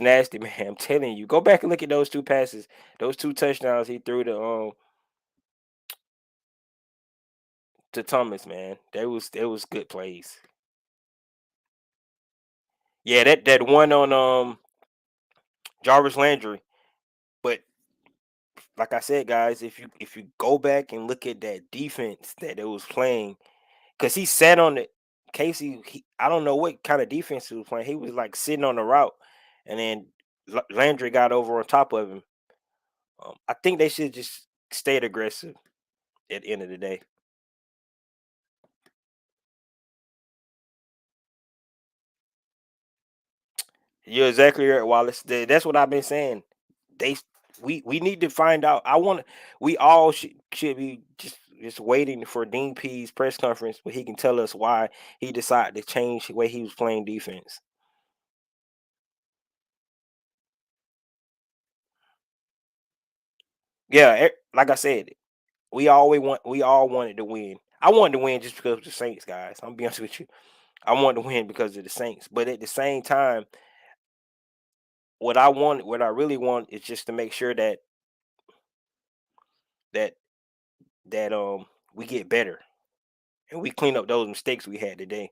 nasty, man. I'm telling you. Go back and look at those 2 passes, those 2 touchdowns he threw to Thomas, man. They was good plays. Yeah, that one on Jarvis Landry. But like I said, guys, if you go back and look at that defense that it was playing, because he sat on it. Casey, I don't know what kind of defense he was playing. He was like sitting on the route, and then Landry got over on top of him. I think they should just stayed aggressive at the end of the day. You're exactly right, Wallace. That's what I've been saying. They we need to find out. We all should be just waiting for Dean P's press conference where he can tell us why he decided to change the way he was playing defense. Yeah, like I said, we all wanted to win. I wanted to win just because of the Saints, guys. I'm be honest with you. I wanted to win because of the Saints. But at the same time, what I really want is just to make sure that that we get better and we clean up those mistakes we had today.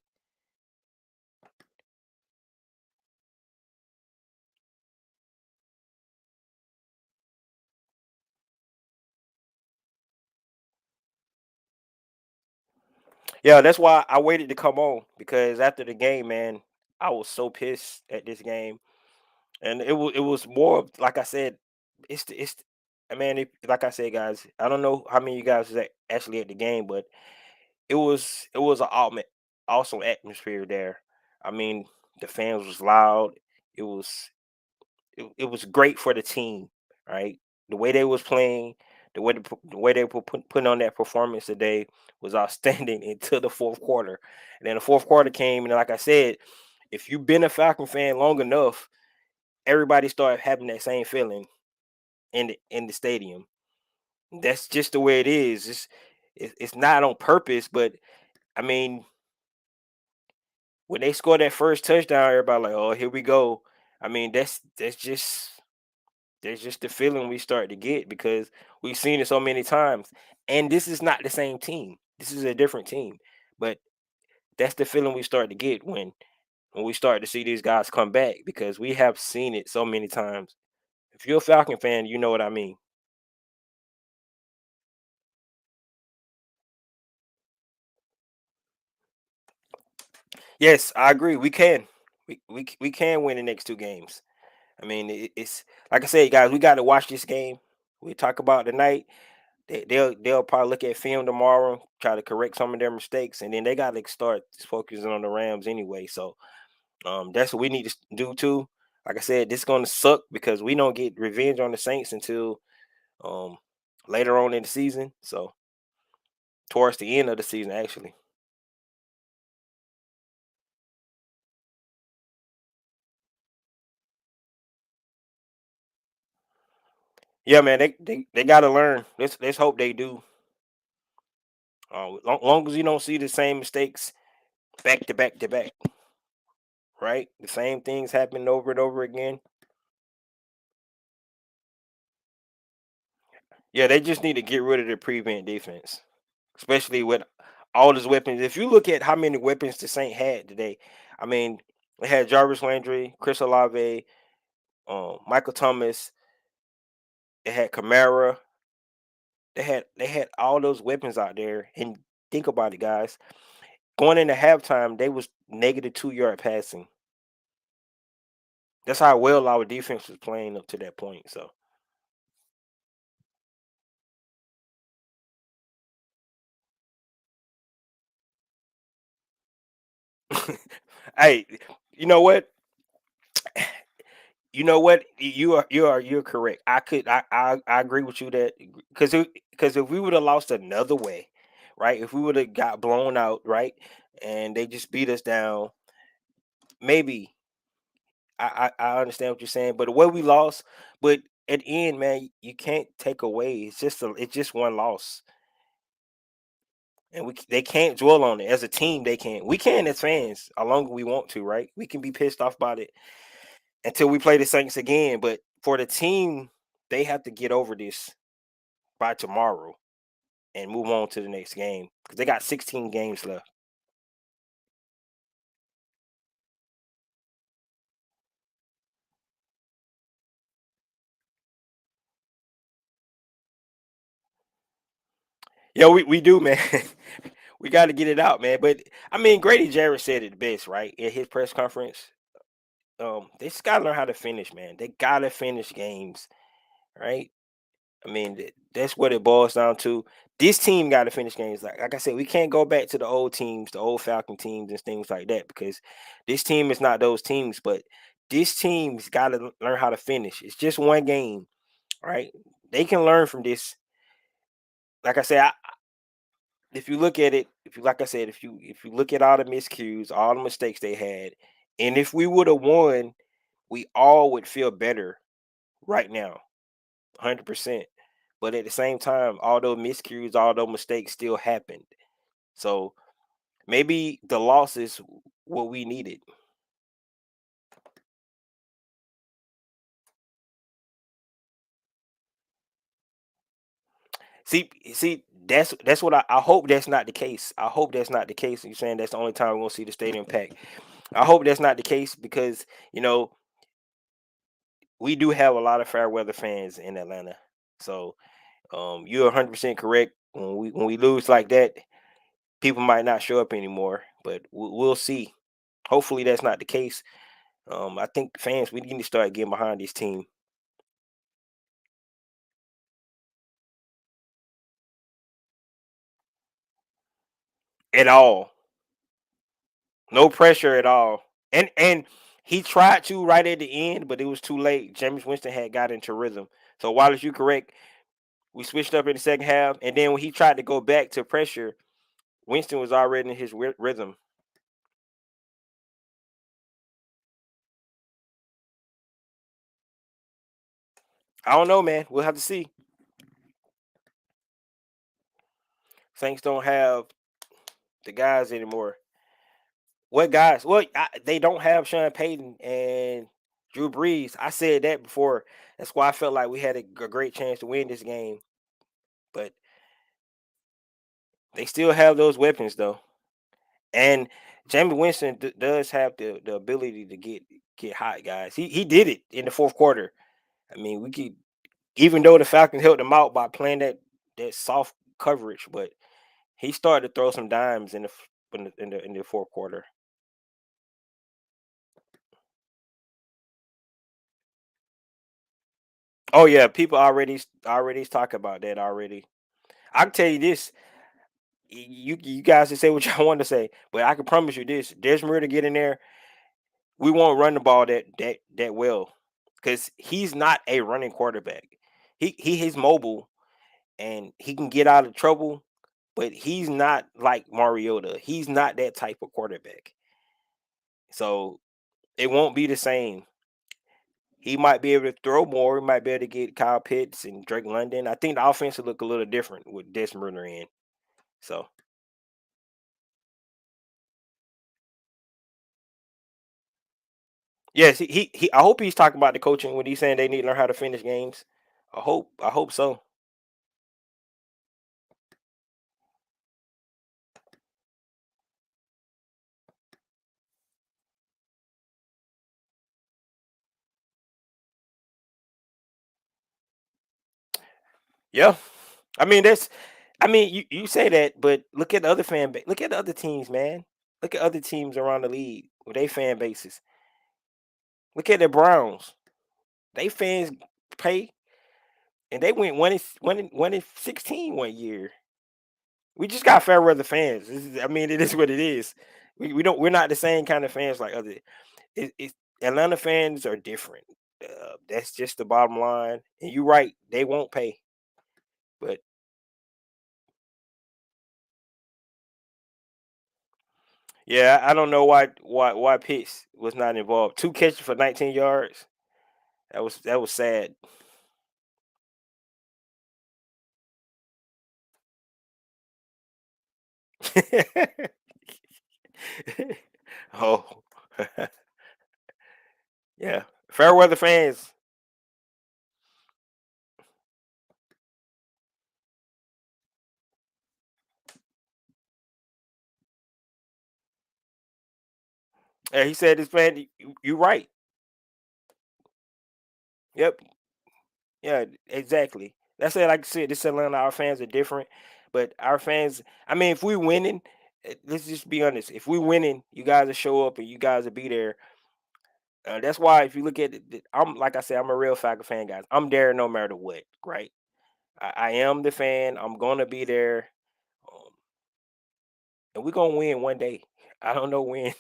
Yeah, that's why I waited to come on because after the game, man, I was so pissed at this game, and it was more of, like I said, I mean, like I said, guys, I don't know how many of you guys was actually at the game, but it was an awesome atmosphere there. I mean, the fans was loud. It was it was great for the team, right? The way they was playing, the way they were putting on that performance today was outstanding until the fourth quarter. And then the fourth quarter came, and like I said, if you've been a Falcon fan long enough, everybody started having that same feeling in the stadium. That's just the way it is. It's not on purpose, but I mean, when they scored that first touchdown, everybody like, oh, here we go. I mean, that's just the feeling we start to get because we've seen it so many times. And this is not the same team. This is a different team. But that's the feeling we start to get when we start to see these guys come back because we have seen it so many times. If you're a Falcon fan, you know what I mean. Yes, I agree. We can. We can win the next 2 games. I mean, it's like I said, guys. We got to watch this game. We talk about tonight. They'll probably look at film tomorrow, try to correct some of their mistakes, and then they got to start focusing on the Rams anyway. So that's what we need to do too. Like I said, this is going to suck because we don't get revenge on the Saints until um later on in the season. So towards the end of the season, actually. Yeah, man, they got to learn. Let's hope they do. Long as you don't see the same mistakes back to back to back, right? The same things happening over and over again. Yeah, they just need to get rid of the prevent defense, especially with all those weapons. If you look at how many weapons the Saint had today, I mean, they had Jarvis Landry, Chris Olave, Michael Thomas. They had Kamara. They had all those weapons out there. And think about it, guys. Going into halftime, they was -2 yard passing. That's how well our defense was playing up to that point. So, hey, you know what? You know what? You're correct. I agree with you that because if we would have lost another way, right? If we would have got blown out, right, and they just beat us down, maybe I understand what you're saying. But the way we lost, but at the end, man, you can't take away. It's just one loss, and they can't dwell on it as a team. They can't. We can as fans, as long as we want to, right? We can be pissed off about it until we play the Saints again. But for the team, they have to get over this by tomorrow and move on to the next game because they got 16 games left. Yeah, we do, man. We got to get it out, man. But I mean, Grady Jarrett said it best, right, at his press conference. They just gotta learn how to finish, man. They gotta finish games, right? I mean, that's what it boils down to. This team got to finish games. Like I said, we can't go back to the old teams, the old Falcon teams, and things like that because this team is not those teams. But this team's got to learn how to finish. It's just one game, right? They can learn from this. Like I said, if you look at it, if you like I said, if you look at all the miscues, all the mistakes they had, and if we would have won, we all would feel better right now, 100%. But at the same time, all those miscues, all those mistakes still happened. So maybe the loss is what we needed. See, that's what I hope that's not the case. I hope that's not the case. You're saying that's the only time we're gonna see the stadium packed. I hope that's not the case because we do have a lot of fair weather fans in Atlanta. So you're 100% correct. When we lose like that, people might not show up anymore. But we'll see. Hopefully that's not the case. I think fans we need to start getting behind this team at all. No pressure at all. And he tried to right at the end, but it was too late. James Winston had got into rhythm. So Wallace, you correct. We switched up in the second half, and then when he tried to go back to pressure, Winston was already in his rhythm. I don't know, man. We'll have to see. Saints don't have the guys anymore. What guys? Well, they don't have Sean Payton and Drew Brees. I said that before. That's why I felt like we had a great chance to win this game. But they still have those weapons, though. And Jamie Winston does have the ability to get hot, guys. He did it in the fourth quarter. I mean, we could even though the Falcons held him out by playing that soft coverage, but he started to throw some dimes in the fourth quarter. Oh yeah, people already talk about that already. I can tell you this. You guys can say what y'all want to say, but I can promise you this: Desmond to get in there, we won't run the ball that well because he's not a running quarterback. He's mobile and he can get out of trouble, but he's not like Mariota. He's not that type of quarterback. So it won't be the same. He might be able to throw more. He might be able to get Kyle Pitts and Drake London. I think the offense will look a little different with Desmond in. So yes, he. I hope he's talking about the coaching when he's saying they need to learn how to finish games. I hope so. Yeah, I mean that's. I mean you say that, but look at the other look at the other teams, man. Look at other teams around the league with their fan bases. Look at the Browns. They fans pay, and they went 16 1 year. We just got fair weather fans. I mean, it is what it is. We don't. We're not the same kind of fans like other. Atlanta fans are different. That's just the bottom line. And you're right. They won't pay. But yeah, I don't know why Pitts was not involved. 2 catches for 19 yards. That was sad. Oh, yeah. Fair weather fans. Yeah, he said this man. You're right. Yep. Yeah, exactly. That's it. Like I said, this Atlanta, our fans are different, but our fans. I mean, if we winning, let's just be honest. If we winning, you guys will show up and you guys will be there. That's why if you look at it, I'm like I said, I'm a real Falcon fan, guys. I'm there no matter what, right? I am the fan. I'm gonna be there, um, and we're gonna win one day. I don't know when.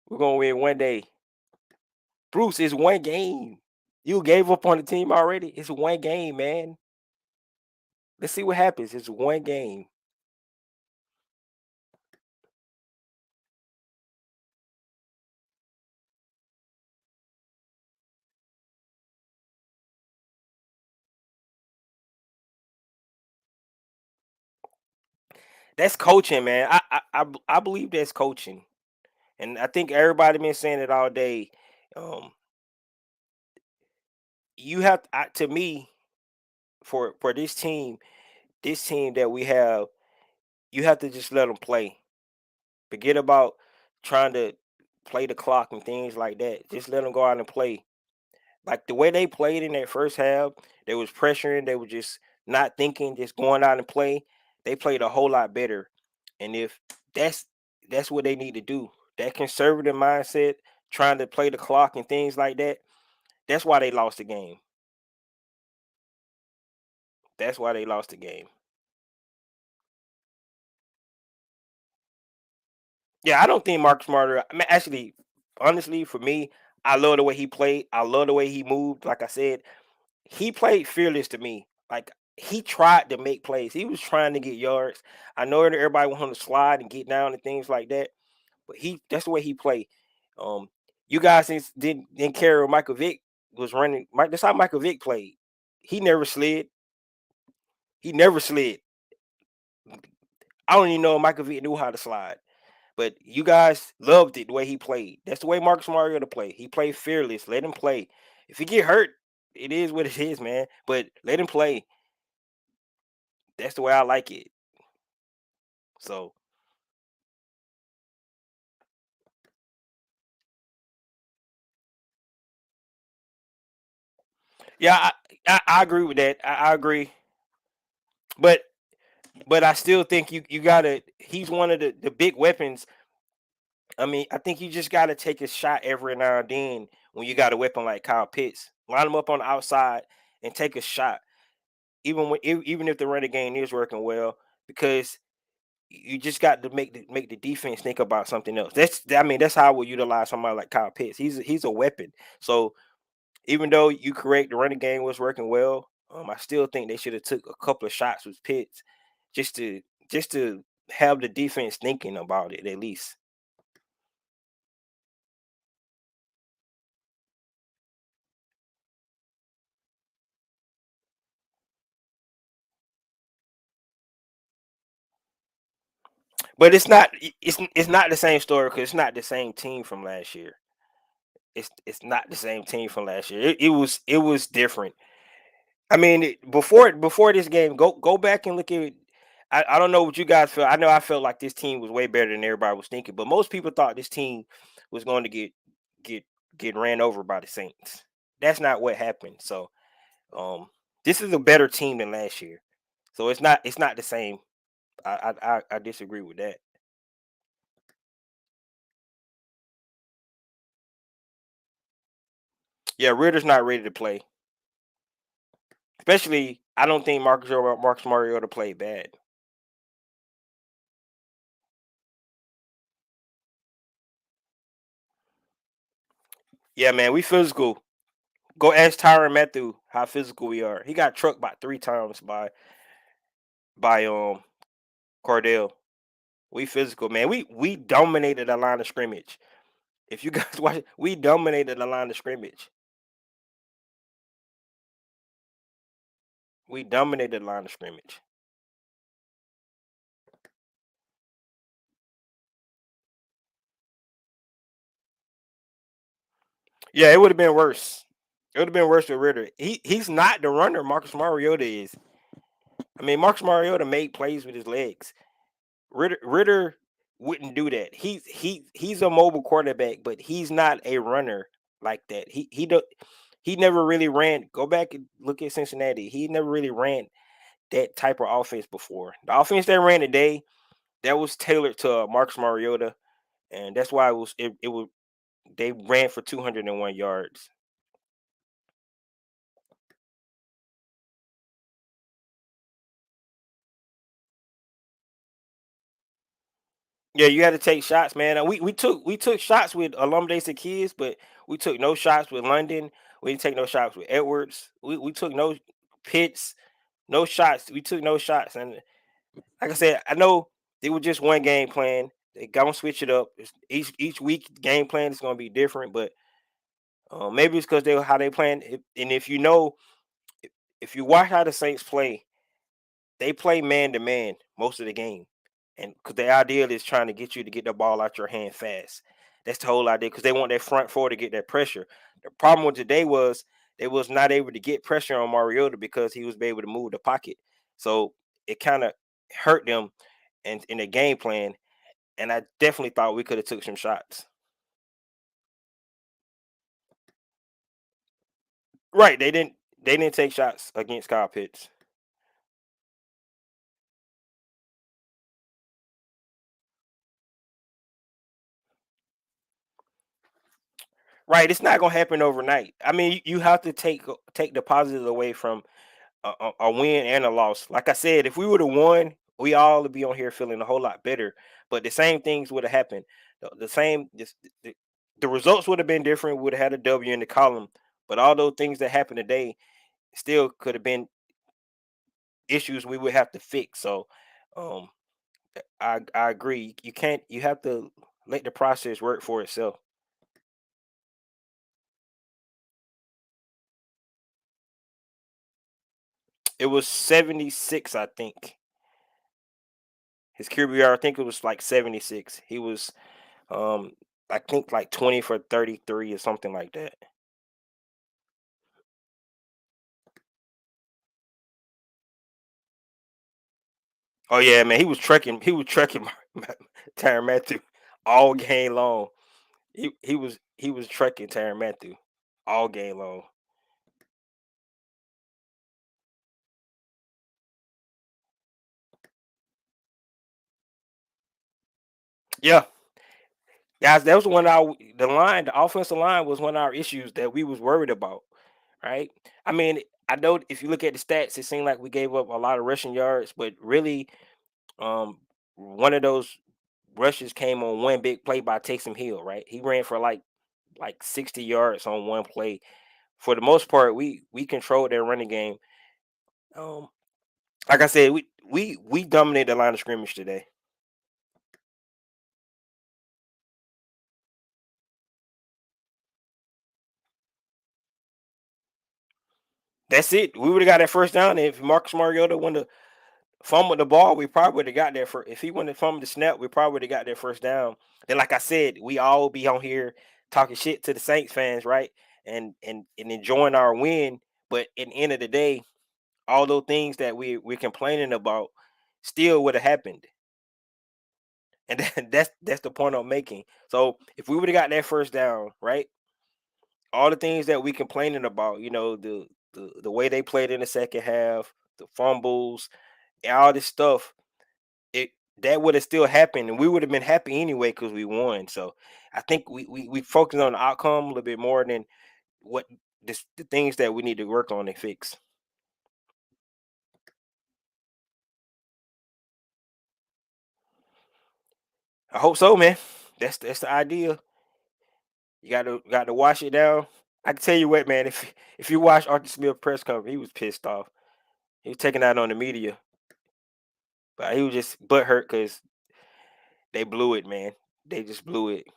We're gonna win one day. Bruce, it's one game. You gave up on the team already. It's one game, man. Let's see what happens. It's one game. That's coaching, man. I believe that's coaching, and I think everybody been saying it all day. Um, you have to me for this team that we have, you have to just let them play. Forget about trying to play the clock and things like that. Just let them go out and play. Like the way they played in that first half, they was pressuring. They were just not thinking, just going out and play. They played a whole lot better. And if that's that's what they need to do, that conservative mindset, trying to play the clock and things like that. That's why they lost the game. That's why they lost the game. Yeah, I don't think Mark Smarter. I mean, actually, honestly, for me, I love the way he played. I love the way he moved. Like I said, he played fearless to me. Like he tried to make plays. He was trying to get yards. I know that everybody want him to slide and get down and things like that, but that's the way he played. Um, you guys didn't care what Michael Vick was running. That's how Michael Vick played. He never slid. He never slid. I don't even know if Michael Vick knew how to slide. But you guys loved it the way he played. That's the way Marcus Mariota play. He played fearless. Let him play. If he get hurt, it is what it is, man. But let him play. That's the way I like it. So yeah, I agree with that. I agree. But I still think you gotta. He's one of the big weapons. I mean, I think you just gotta take a shot every now and then when you got a weapon like Kyle Pitts. Line him up on the outside and take a shot, even if the running game is working well, because you just got to make the defense think about something else. That's how I would utilize somebody like Kyle Pitts. He's a weapon. So even though you correct the running game was working well, I still think they should have took a couple of shots with Pitts just to just to have the defense thinking about it at least. But it's not the same story because it's not the same team from last year. It's not the same team from last year. It was different. I mean, before this game, go back and look at it. I don't know what you guys feel. I know I felt like this team was way better than everybody was thinking, but most people thought this team was going to get get ran over by the Saints. That's not what happened. So um this is a better team than last year. So it's not the same. I disagree with that. Yeah, Ritter's not ready to play. Especially, I don't think Marcus Mariota played bad. Yeah, man, we physical. Go ask Tyron Matthew how physical we are. He got trucked by 3 times by Cordell. We physical, man. We dominated the line of scrimmage. If you guys watch, we dominated the line of scrimmage. We dominated the line of scrimmage. Yeah, it would have been worse. It would have been worse with Ritter. He's not the runner Marcus Mariota is. I mean, Marcus Mariota made plays with his legs. Ritter wouldn't do that. He's a mobile quarterback, but he's not a runner like that. He never really ran. Go back and look at Cincinnati. He never really ran that type of offense before. The offense they ran today, that was tailored to Marcus Mariota, and that's why it was they ran for 201 yards. Yeah, you had to take shots, man. We took shots with Alumdace Kids, but we took no shots with London. We didn't take no shots with Edwards. We took no Pitts, no shots. We took no shots, and like I said, I know they were just one game plan. They gonna switch it up. Each week game plan is gonna be different, but maybe it's because they how they plan. And if you know, if you watch how the Saints play, they play man to man most of the game, and because the idea is trying to get you to get the ball out your hand fast. That's the whole idea because they want that front four to get that pressure. The problem with today was they was not able to get pressure on Mariota because he was able to move the pocket. So it kind of hurt them in the game plan. And I definitely thought we could have took some shots. Right? They didn't take shots against Kyle Pitts. Right? It's not gonna happen overnight. I mean, you have to take the positives away from a win and a loss. Like I said, if we would have won, we all would be on here feeling a whole lot better. But the same things would have happened. The same, the results would have been different. Would have had a W in the column. But all those things that happened today still could have been issues we would have to fix. So, um, I agree. You can't. You have to let the process work for itself. It was 76, I think. His QBR, I think it was like 76. He was Um, I think like 20 for 33 or something like that. Oh yeah, man, he was trekking Tyrann Matthew all game long. He was trekking Tyrann Matthew all game long. Yeah, guys, that was one of the offensive line was one of our issues that we was worried about, right? I mean, I know if you look at the stats, it seemed like we gave up a lot of rushing yards, but really, um, one of those rushes came on one big play by Taysom Hill, right? He ran for like 60 yards on one play. For the most part, we controlled their running game. Um, like I said, we dominated the line of scrimmage today. That's it. We would have got that first down if Marcus Mariota wouldn't have fumbled the ball. We probably would have got there for. If he wouldn't have fumbled the snap, we probably would have got that first down. Then, like I said, we all be on here talking shit to the Saints fans, right? And enjoying our win. But at the end of the day, all those things that we're complaining about still would have happened. And that's the point I'm making. So if we would have got that first down, right? All the things that we complaining about, the way they played in the second half, the fumbles, and all this stuff, it that would have still happened, and we would have been happy anyway because we won. So I think we focus on the outcome a little bit more than what the things that we need to work on and fix. I hope so, man. That's the idea. You got to wash it down. I can tell you what, man. If you watch Arthur Smith press conference, he was pissed off. He was taking out on the media, but he was just butthurt because they blew it, man. They just blew it.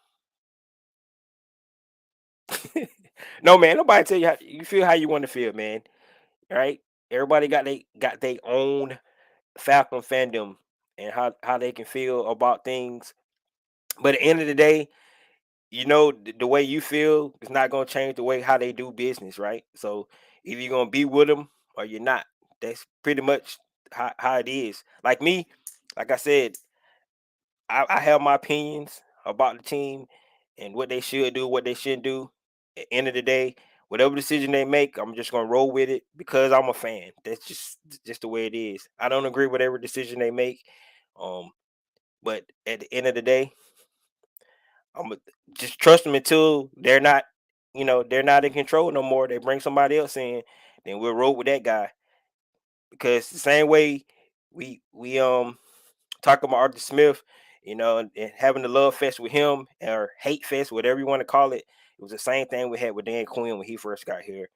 No, man. Nobody tell you how you feel how you want to feel, man. Right? Everybody got their own Falcon fandom and how they can feel about things. But at the end of the day, the way you feel is not gonna change the way how they do business, right? So either you're gonna be with them or you're not. That's pretty much how it is. Like me, like I said, I have my opinions about the team and what they should do, what they shouldn't do. At the end of the day, whatever decision they make, I'm just gonna roll with it because I'm a fan. That's just the way it is. I don't agree with every decision they make, um, but at the end of the day, I'm just trust them until they're not in control no more. They bring somebody else in, then we'll roll with that guy because the same way we talk about Arthur Smith, and having the love fest with him or hate fest, whatever you want to call it. It was the same thing we had with Dan Quinn when he first got here.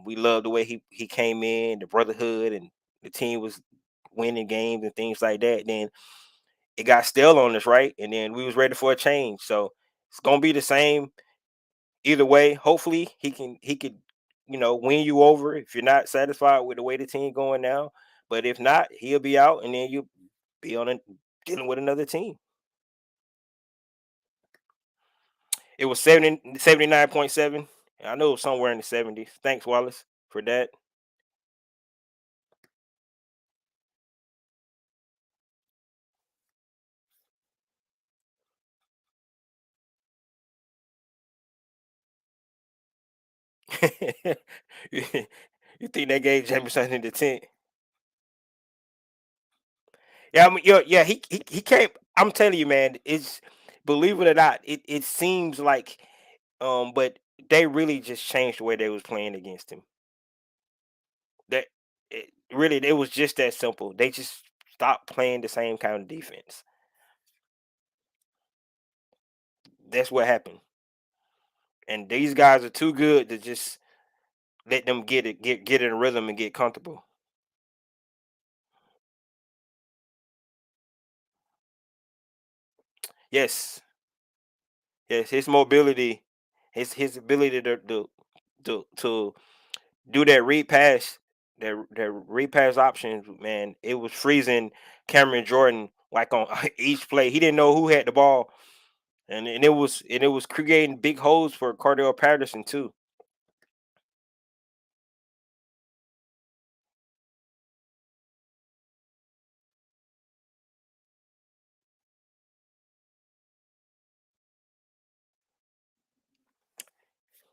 We loved the way he came in, the brotherhood, and the team was winning games and things like that. Then it got stale on us, right? And then we was ready for a change. So it's gonna be the same either way. Hopefully he could win you over if you're not satisfied with the way the team going now. But if not, he'll be out, and then you be dealing with another team. It was 79.7. I know it was somewhere in the 70s. Thanks, Wallace, for that. you you think they gave Jameson in the tent? Yeah, I mean, yeah, he came. I'm telling you, man. It's believe it or not, it seems like, but they really just changed the way they was playing against him. That really, it was just that simple. They just stopped playing the same kind of defense. That's what happened. And these guys are too good to just let them get in a rhythm and get comfortable. Yes, yes, his mobility, his ability to do that read pass, that read pass options, man. It was freezing Cameron Jordan like on each play. He didn't know who had the ball, and it was creating big holes for Cordell Patterson too.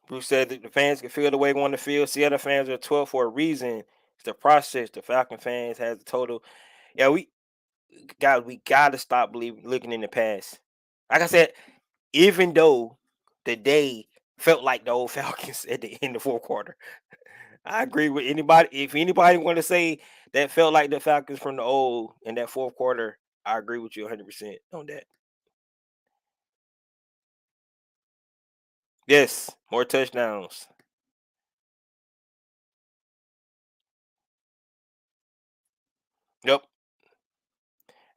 Bruce said that the fans can feel the way they want to feel. Seattle fans are 12 for a reason. It's the process. The Falcon fans has the total. Yeah, we gotta stop looking in the past. Like I said, even though the day felt like the old Falcons at the end of the fourth quarter, I agree with anybody. If anybody want to say that felt like the Falcons from the old in that fourth quarter, I agree with you 100% on that. Yes, more touchdowns.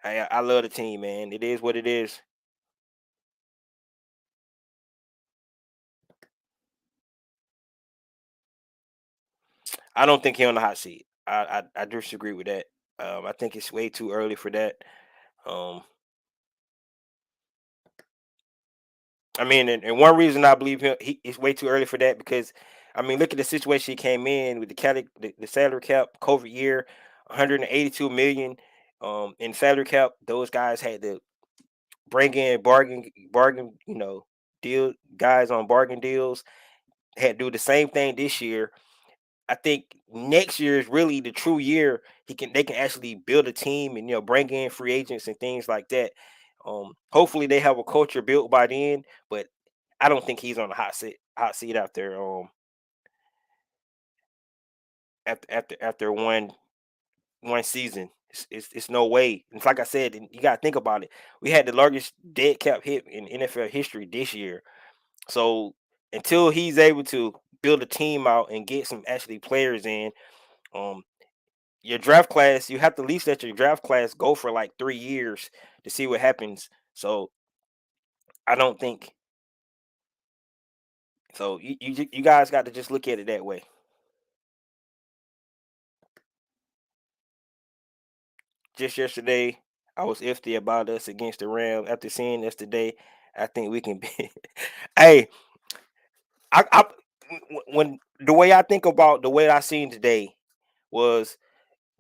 I love the team, man. It is what it is. I don't think he on the hot seat. I disagree with that. I think it's way too early for that. Um, I mean, and one reason I believe it's way too early for that because, I mean, look at the situation he came in with the salary cap, COVID year, 182 million, in salary cap. Those guys had to bring in bargain, deal guys on bargain deals. Had to do the same thing this year. I think next year is really the true year they can actually build a team and bring in free agents and things like that. Hopefully they have a culture built by then, but I don't think he's on the hot seat after after one season. It's no way. It's like I said, and you gotta think about it. We had the largest dead cap hit in NFL history this year. So until he's able to build a team out and get some actually players in, um, your draft class, you have to at least let your draft class go for like 3 years to see what happens. So I don't think so. You guys got to just look at it that way. Just yesterday, I was iffy about us against the Rams. After seeing us today, I think we can be. Hey, I when the way I think about the way I seen today was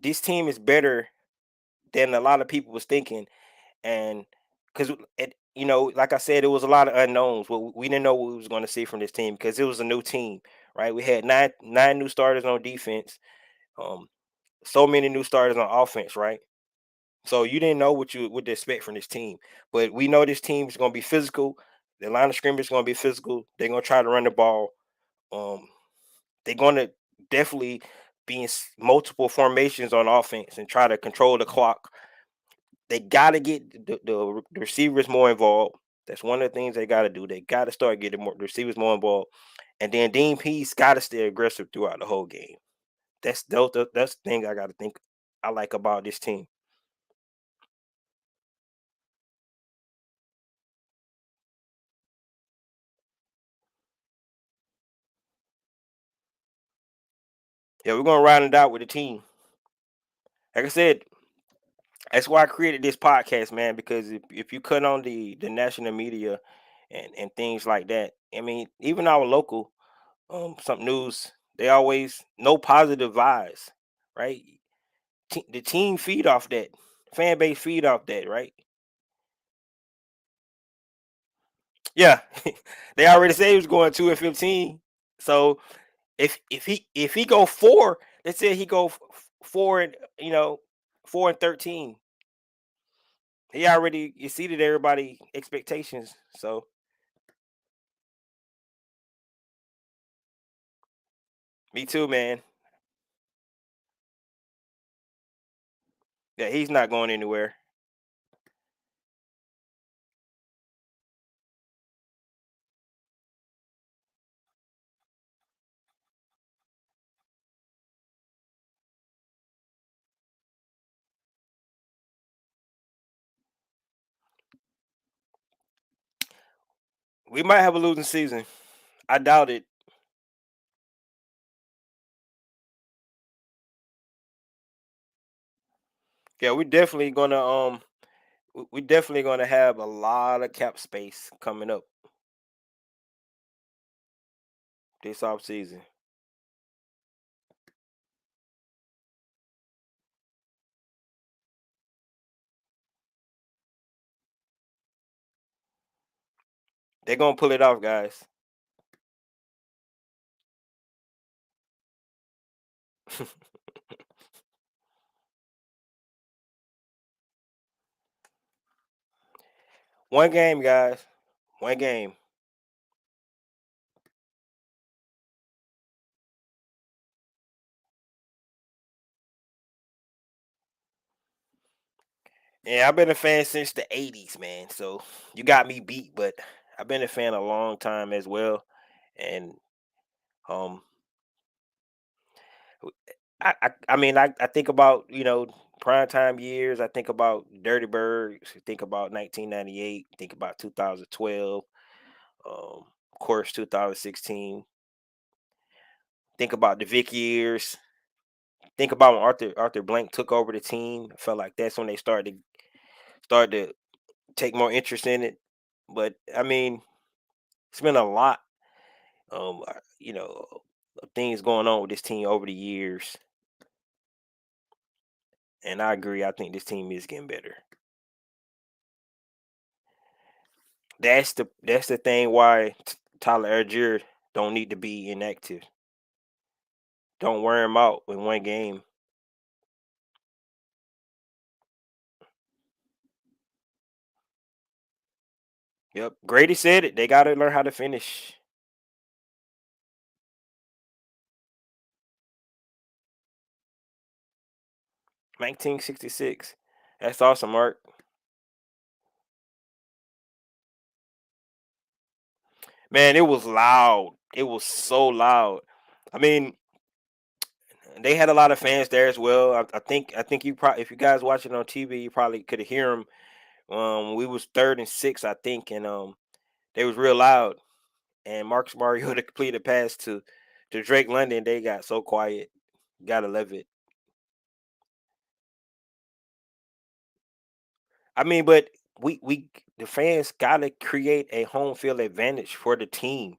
this team is better than a lot of people was thinking, and because like I said, it was a lot of unknowns. Well, we didn't know what we was going to see from this team because it was a new team, right? We had nine new starters on defense, um, so many new starters on offense, right? So you didn't know what to expect from this team, but we know this team is going to be physical. The line of scrimmage is going to be physical. They're going to try to run the ball. Um, they're going to definitely be in multiple formations on offense and try to control the clock. They got to get the receivers more involved. That's one of the things they got to do. They got to start getting the receivers more involved, and then Dean Pease got to stay aggressive throughout the whole game. That's the thing I got to think I like about this team. Yeah, we're gonna round it out with the team. Like I said, that's why I created this podcast, man. Because if you cut on the national media and things like that, I mean, even our local some news, they always no positive vibes, right? The team feed off that, fan base feed off that, right? Yeah, they already said he was going 2-15. So if he go four, let's say he go four and 4-13, he already exceeded everybody expectations. So me too, man. Yeah, he's not going anywhere. We might have a losing season. I doubt it. Yeah, we definitely gonna have a lot of cap space coming up this off season. They're gonna pull it off, guys. One game, guys. One game. Yeah, I've been a fan since the '80s, man. So you got me beat, but I've been a fan a long time as well. And um, I mean, I think about primetime years, I think about Dirty Birds, think about 1998, think about 2012, of course 2016. Think about the Vic years. Think about when Arthur Blank took over the team. I felt like that's when they started to take more interest in it. But I mean, it's been a lot, you know, of things going on with this team over the years, and I agree. I think this team is getting better. That's the thing why Tyler Algier don't need to be inactive. Don't wear him out in one game. Yep, Grady said it. They got to learn how to finish. 1966. That's awesome, Mark. Man, it was loud. It was so loud. I mean, they had a lot of fans there as well. I think you probably, if you guys watching on TV, you probably could hear them. We was 3rd and 6, I think, and they was real loud. And Marcus Mariota completed a pass to Drake London. They got so quiet. Gotta love it. I mean, but we the fans gotta create a home field advantage for the team.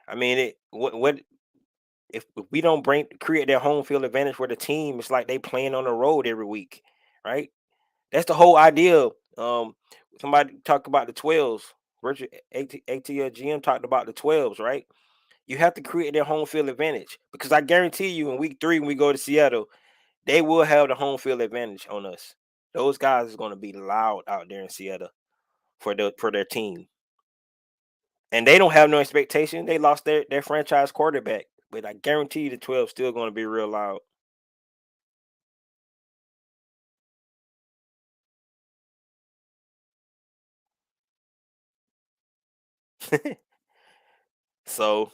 I mean, what if we don't bring create that home field advantage for the team? It's like they playing on the road every week, right? That's the whole idea. Somebody talked about the 12s. Richard ATL GM talked about the 12s, right? You have to create their home field advantage because I guarantee you in week 3 when we go to Seattle, they will have the home field advantage on us. Those guys is going to be loud out there in Seattle for their team, and they don't have no expectation. They lost their franchise quarterback, but I guarantee you the 12 still going to be real loud. So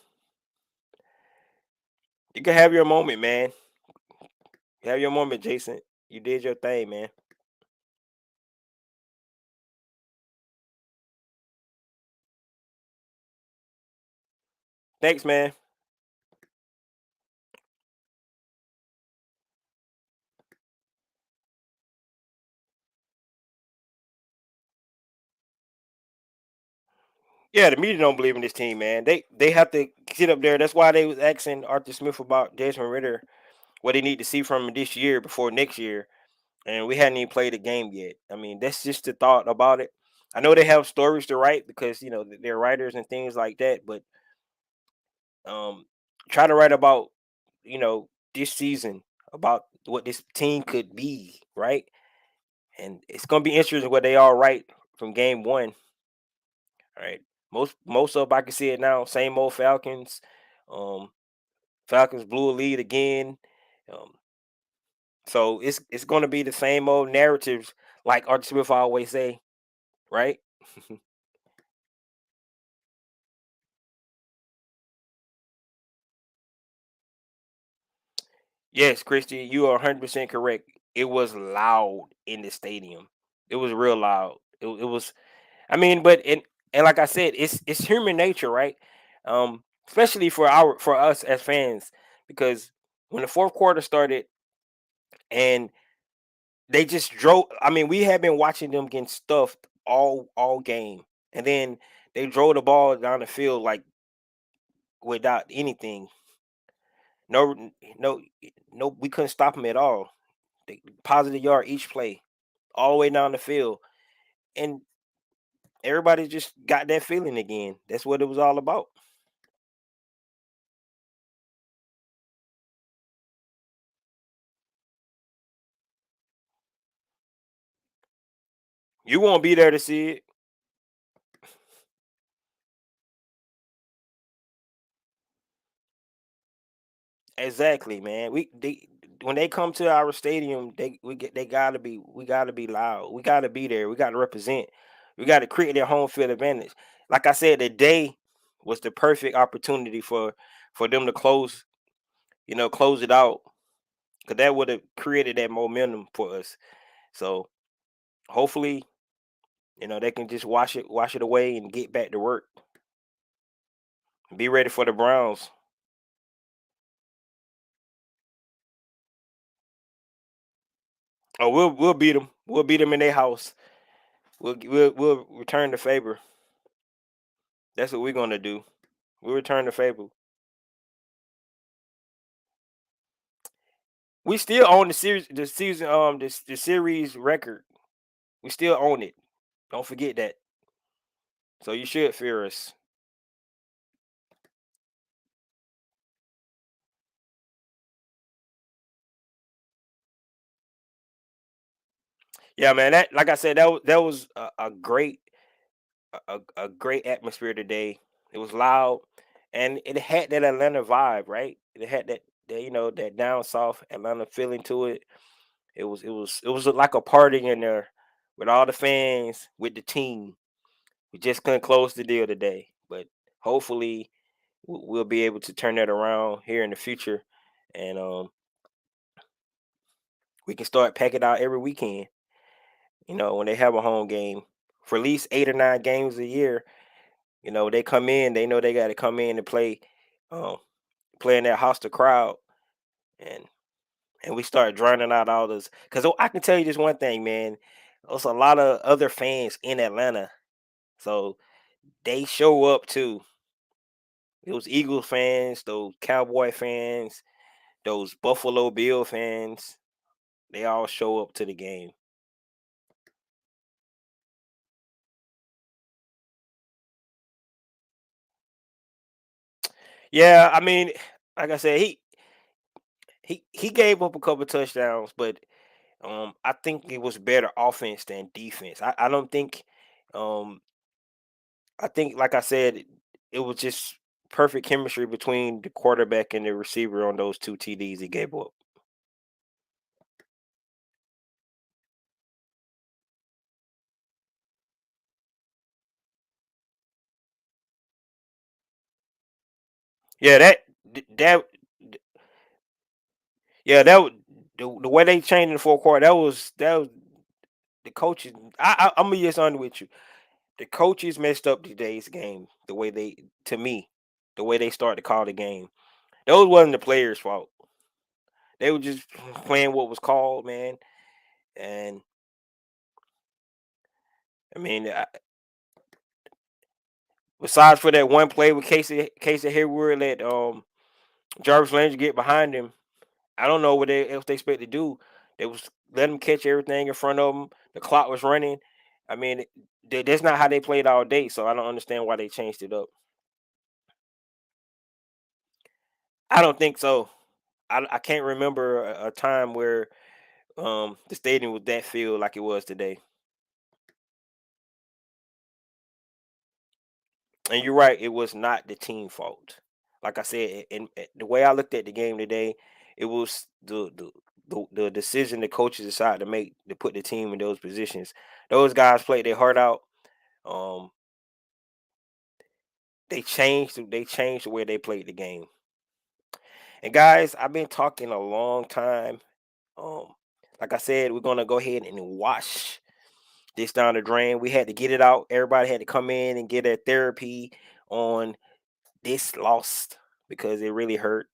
you can have your moment, man. Have your moment, Jason. You did your thing, man. Thanks, man. Yeah, the media don't believe in this team, man. They have to get up there. That's why they was asking Arthur Smith about Desmond Ritter, what they need to see from him this year before next year. And we hadn't even played a game yet. I mean, that's just the thought about it. I know they have stories to write because they're writers and things like that, but um, try to write about this season, about what this team could be, right? And it's gonna be interesting what they all write from game one. All right, most of I can see it now. Same old Falcons. Um, Falcons blew a lead again. Um, so it's gonna be the same old narratives, like Arthur Smith always say, right? Yes, Christy, you are 100% correct. It was loud in the stadium. It was real loud. It was. I mean, but and like I said, it's human nature, right? Especially for us as fans, because when the fourth quarter started and they just drove. I mean, we had been watching them getting stuffed all game, and then they drove the ball down the field like without anything. No, no, no. We couldn't stop them at all. They positive yard each play, all the way down the field, and everybody just got that feeling again. That's what it was all about. You won't be there to see it. Exactly, man. They when they come to our stadium, they gotta be loud. We gotta be there. We gotta represent. We gotta create their home field advantage. Like I said, the day was the perfect opportunity for them to close it out. because that would have created that momentum for us. So hopefully, they can just wash it away and get back to work. Be ready for the Browns. Oh, we'll beat them. We'll beat them in their house. We'll return the favor. That's what we're gonna do. We'll return the favor. We still own the series record. We still own it. Don't forget that. So you should fear us. Yeah, man. That, like I said, that was a great a great atmosphere today. It was loud, and it had that Atlanta vibe, right? It had that down south Atlanta feeling to it. It was like a party in there with all the fans with the team. We just couldn't close the deal today, but hopefully we'll be able to turn that around here in the future, and we can start packing out every weekend. When they have a home game for at least 8 or 9 games a year. They come in, they know they got to come in and um, play in that hostile crowd, and we start drowning out all those. Because I can tell you this one thing, man. There's a lot of other fans in Atlanta, so they show up too. Those Eagles fans, those Cowboy fans, those Buffalo Bill fans, they all show up to the game. Yeah, I mean, like I said, he gave up a couple touchdowns, but I think it was better offense than defense. I don't think, um, I think, like I said, it was just perfect chemistry between the quarterback and the receiver on those two TDs he gave up. Yeah, that yeah, the way they changed in the fourth quarter. That was the coaches. I'm gonna be just honest with you. The coaches messed up today's game. The way to me, the way they started to call the game. Those wasn't the players' fault. They were just playing what was called, man. And I mean, besides for that one play with Casey Hayward, let Jarvis Landry get behind him. I don't know what else they expect to do. They was let him catch everything in front of them. The clock was running. I mean, that's not how they played all day. So I don't understand why they changed it up. I don't think so. I can't remember a time where the stadium was that filled like it was today. And you're right, it was not the team fault. Like I said, and the way I looked at the game today, it was the decision the coaches decided to make to put the team in those positions. Those guys played their heart out. Um, they changed the way they played the game. And guys, I've been talking a long time. Um, like I said, we're gonna go ahead and wash this down the drain. We had to get it out. Everybody had to come in and get a therapy on this loss because it really hurt,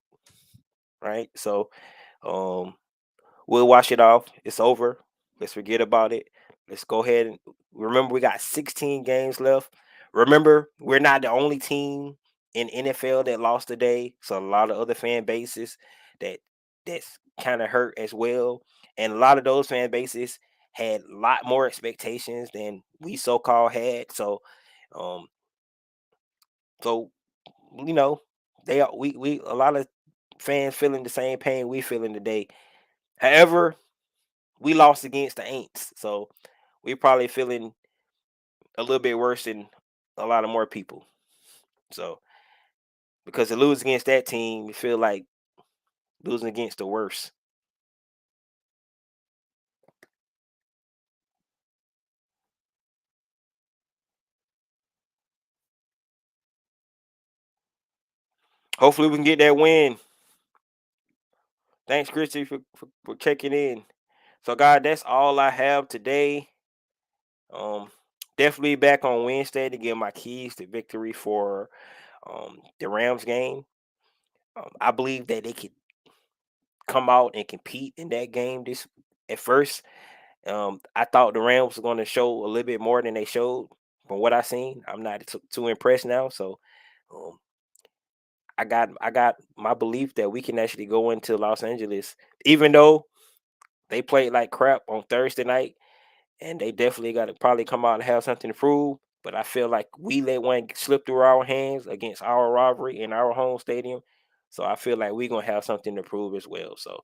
right? So um we'll wash it off. It's over. Let's forget about it. Let's go ahead and remember we got 16 games left. Remember, we're not the only team in NFL that lost today. So a lot of other fan bases that that's kind of hurt as well. And a lot of those fan bases had a lot more expectations than we so-called had. Um so you know, they are we a lot of fans feeling the same pain we feeling today. However, we lost against the Aints, so we probably feeling a little bit worse than a lot of more people. So because to lose against that team, we feel like losing against the worst. Hopefully, we can get that win. Thanks, Christy, for checking in. So, God, that's all I have today. Um, Definitely back on Wednesday to get my keys to victory for the Rams game. I believe that they could come out and compete in that game. This at first, I thought the Rams were going to show a little bit more than they showed. From what I seen, I'm not too impressed now. So, um, I got my belief that we can actually go into Los Angeles, even though they played like crap on Thursday night, and they definitely got to probably come out and have something to prove. But I feel like we let one slip through our hands against our rivalry in our home stadium. So I feel like we're gonna have something to prove as well. So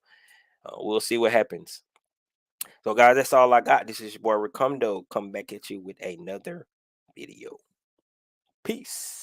we'll see what happens. So guys, that's all I got. This is your boy Ricondo coming back at you with another video. Peace.